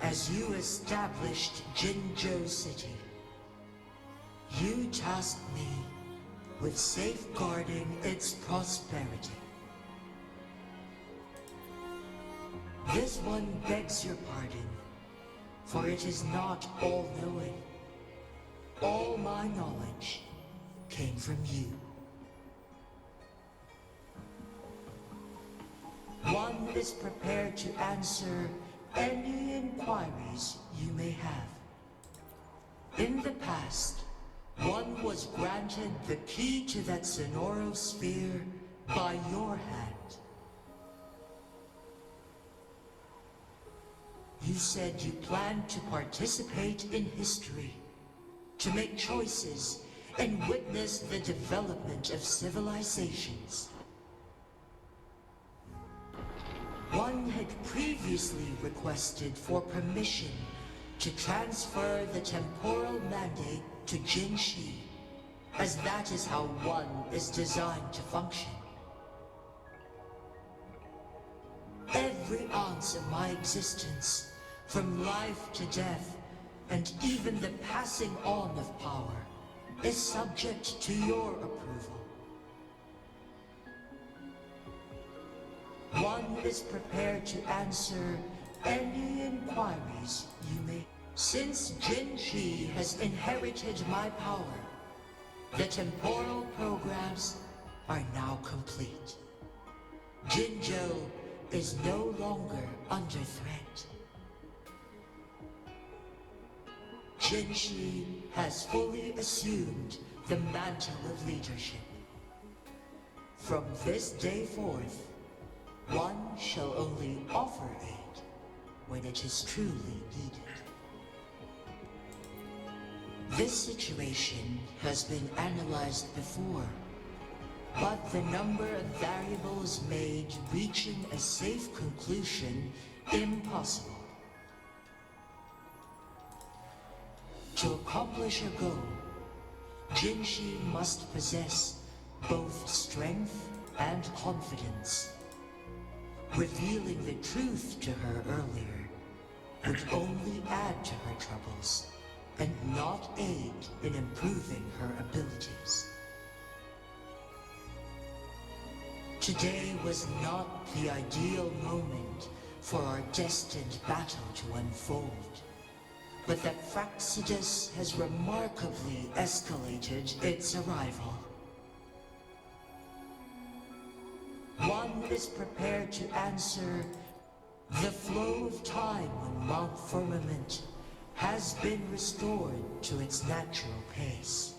as you established Jinzhou City. You tasked me with safeguarding its prosperity. This one begs your pardon, for it is not all-knowing. All my knowledge came from you. One is prepared to answer any inquiries you may have. In the past, one was granted the key to that Sonoro sphere by your hand. You said you planned to participate in history, to make choices and witness the development of civilizations. One had previously requested for permission to transfer the temporal mandate to Jinshi, as that is how one is designed to function. Every ounce of my existence, from life to death, and even the passing on of power, is subject to your approval. One is prepared to answer any inquiries you may. Since Jinshi has inherited my power, the temporal programs are now complete. Jinzhou is no longer under threat. Jinshi has fully assumed the mantle of leadership. From this day forth, one shall only offer aid when it is truly needed. This situation has been analyzed before, but the number of variables made reaching a safe conclusion impossible. To accomplish a goal, Jinshi must possess both strength and confidence. Revealing the truth to her earlier would only add to her troubles and not aid in improving her abilities. Today was not the ideal moment for our destined battle to unfold, but that Fraxidus has remarkably escalated its arrival. One is prepared to answer the flow of time on Mount Firmament has been restored to its natural pace.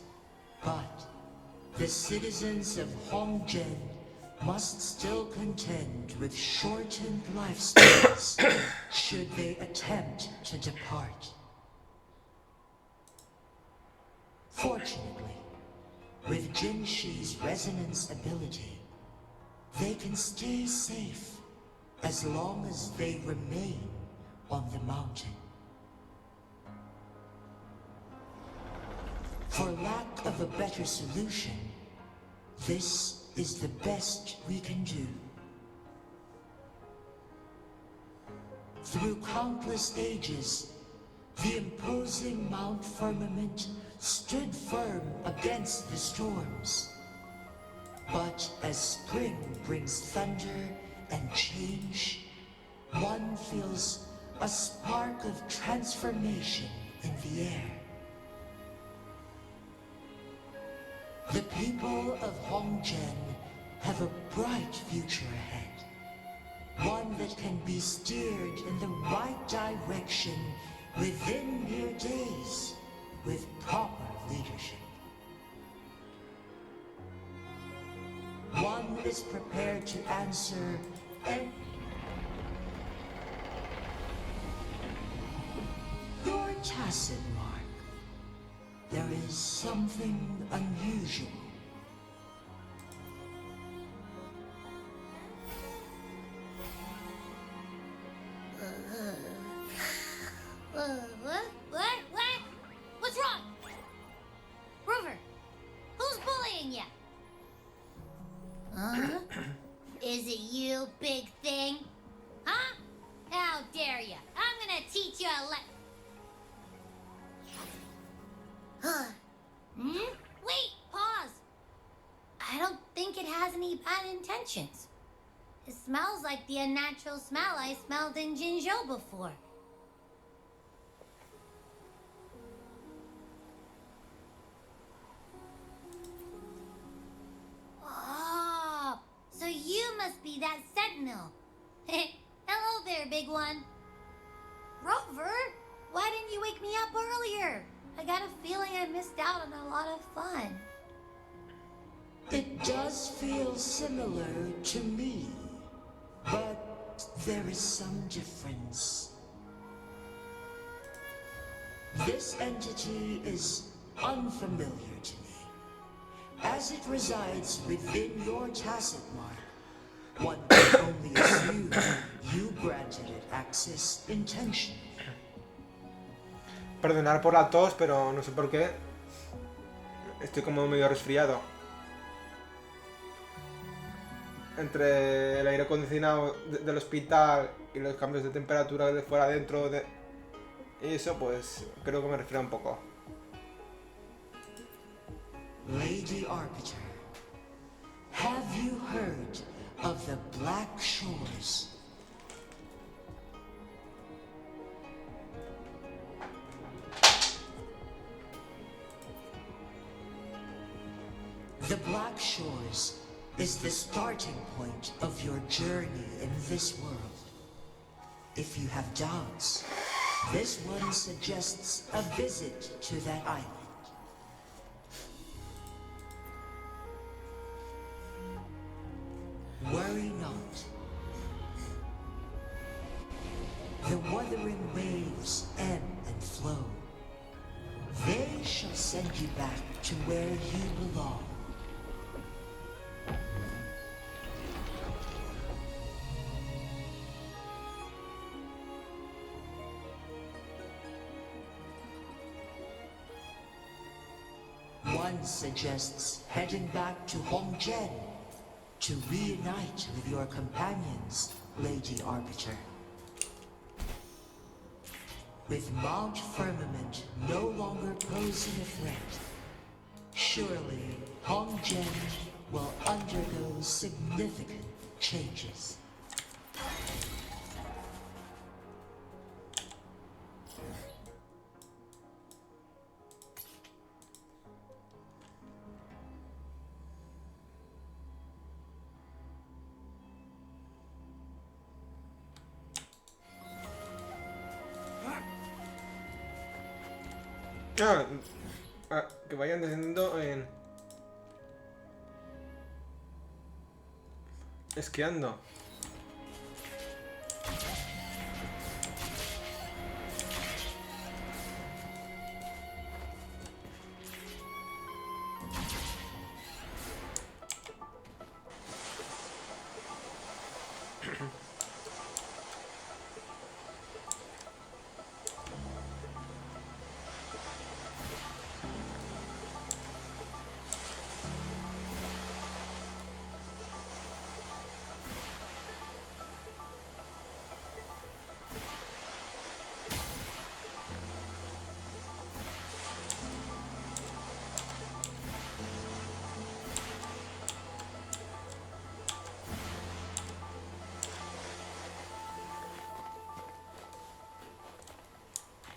But the citizens of Hongzhen must still contend with shortened lifespans should they attempt to depart. Fortunately, with Jinshi's resonance ability, they can stay safe as long as they remain on the mountain. For lack of a better solution, this is the best we can do. Through countless ages, the imposing Mount Firmament stood firm against the storms. But as spring brings thunder and change, one feels a spark of transformation in the air. The people of Hongzhen have a bright future ahead. One that can be steered in the right direction within mere days with proper leadership. One is prepared to answer your tacit mark. There is something unusual. What? What's wrong? Rover, who's bullying you? Is it you, big thing? Huh? How dare you? I'm gonna teach you a Wait, pause. I don't think it has any bad intentions. It smells like the unnatural smell I smelled in Jinshou before. Oh, so you must be that sentinel. Hello there, big one. Rover, why didn't you wake me up earlier? I got a feeling I missed out on a lot of fun. It does feel similar to me, but there is some difference. This entity is unfamiliar to me, as it resides within your tacit mark. One can only assume you granted it access intentionally. Perdonar por la tos, pero no sé por qué. Estoy como medio resfriado. Entre el aire acondicionado del hospital y los cambios de temperatura de fuera adentro y eso, pues creo que me resfría un poco. Lady Arbiter, have you heard of the Black Shores? The Black Shores is the starting point of your journey in this world. If you have doubts, this one suggests a visit to that island. Worry not. The wuthering waves ebb and flow. They shall send you back to where you belong. One suggests heading back to Hongzhen to reunite with your companions, Lady Arbiter. With Mount Firmament no longer posing a threat, surely Hongzhen will undergo significant changes. Que vayan descendiendo en... esquiando.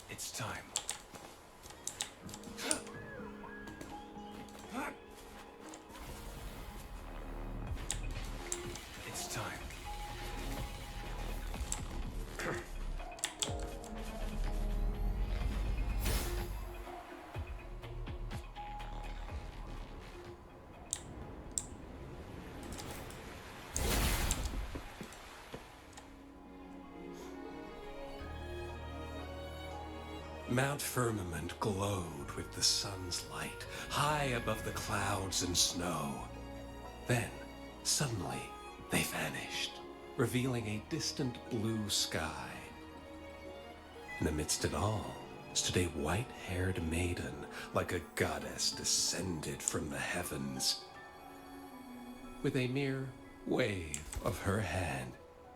It's time. It's time. Mount Firmament glowed with the sun's light, high above the clouds and snow. Then, suddenly, they vanished, revealing a distant blue sky. And amidst it all stood a white-haired maiden, like a goddess descended from the heavens. With a mere wave of her hand,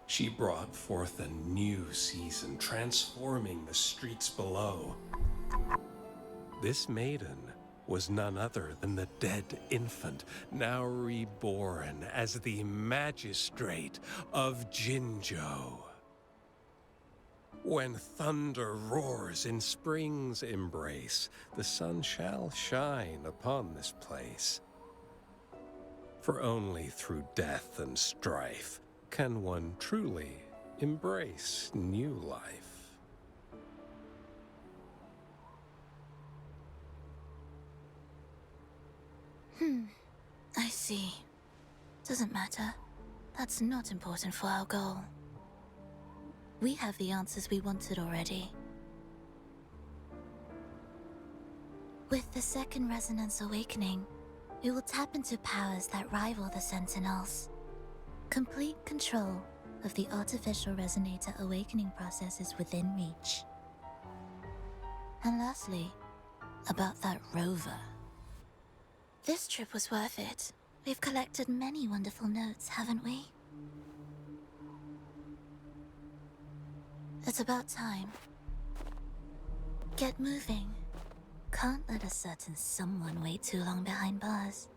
she brought forth a new season, transforming the streets below. This maiden was none other than the dead infant, now reborn as the magistrate of Jinshou. When thunder roars in spring's embrace, the sun shall shine upon this place. For only through death and strife can one truly embrace new life. I see. Doesn't matter. That's not important for our goal. We have the answers we wanted already. With the second resonance awakening, we will tap into powers that rival the Sentinels. Complete control of the artificial resonator awakening process is within reach. And lastly, about that rover. This trip was worth it. We've collected many wonderful notes, haven't we? It's about time. Get moving. Can't let a certain someone wait too long behind bars.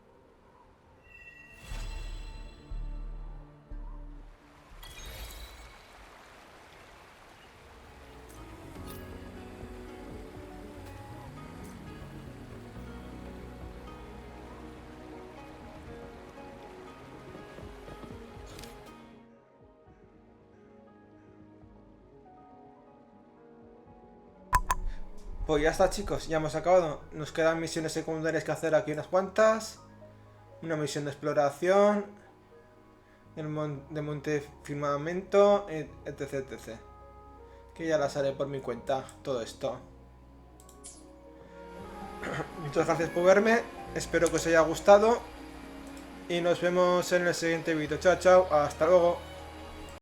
Pues ya está, chicos, ya hemos acabado. Nos quedan misiones secundarias que hacer aquí unas cuantas. Una misión de exploración. De monte firmamento, etc, etc. Que ya las haré por mi cuenta, todo esto. Muchas gracias por verme. Espero que os haya gustado. Y nos vemos en el siguiente vídeo. Chao, chao. Hasta luego.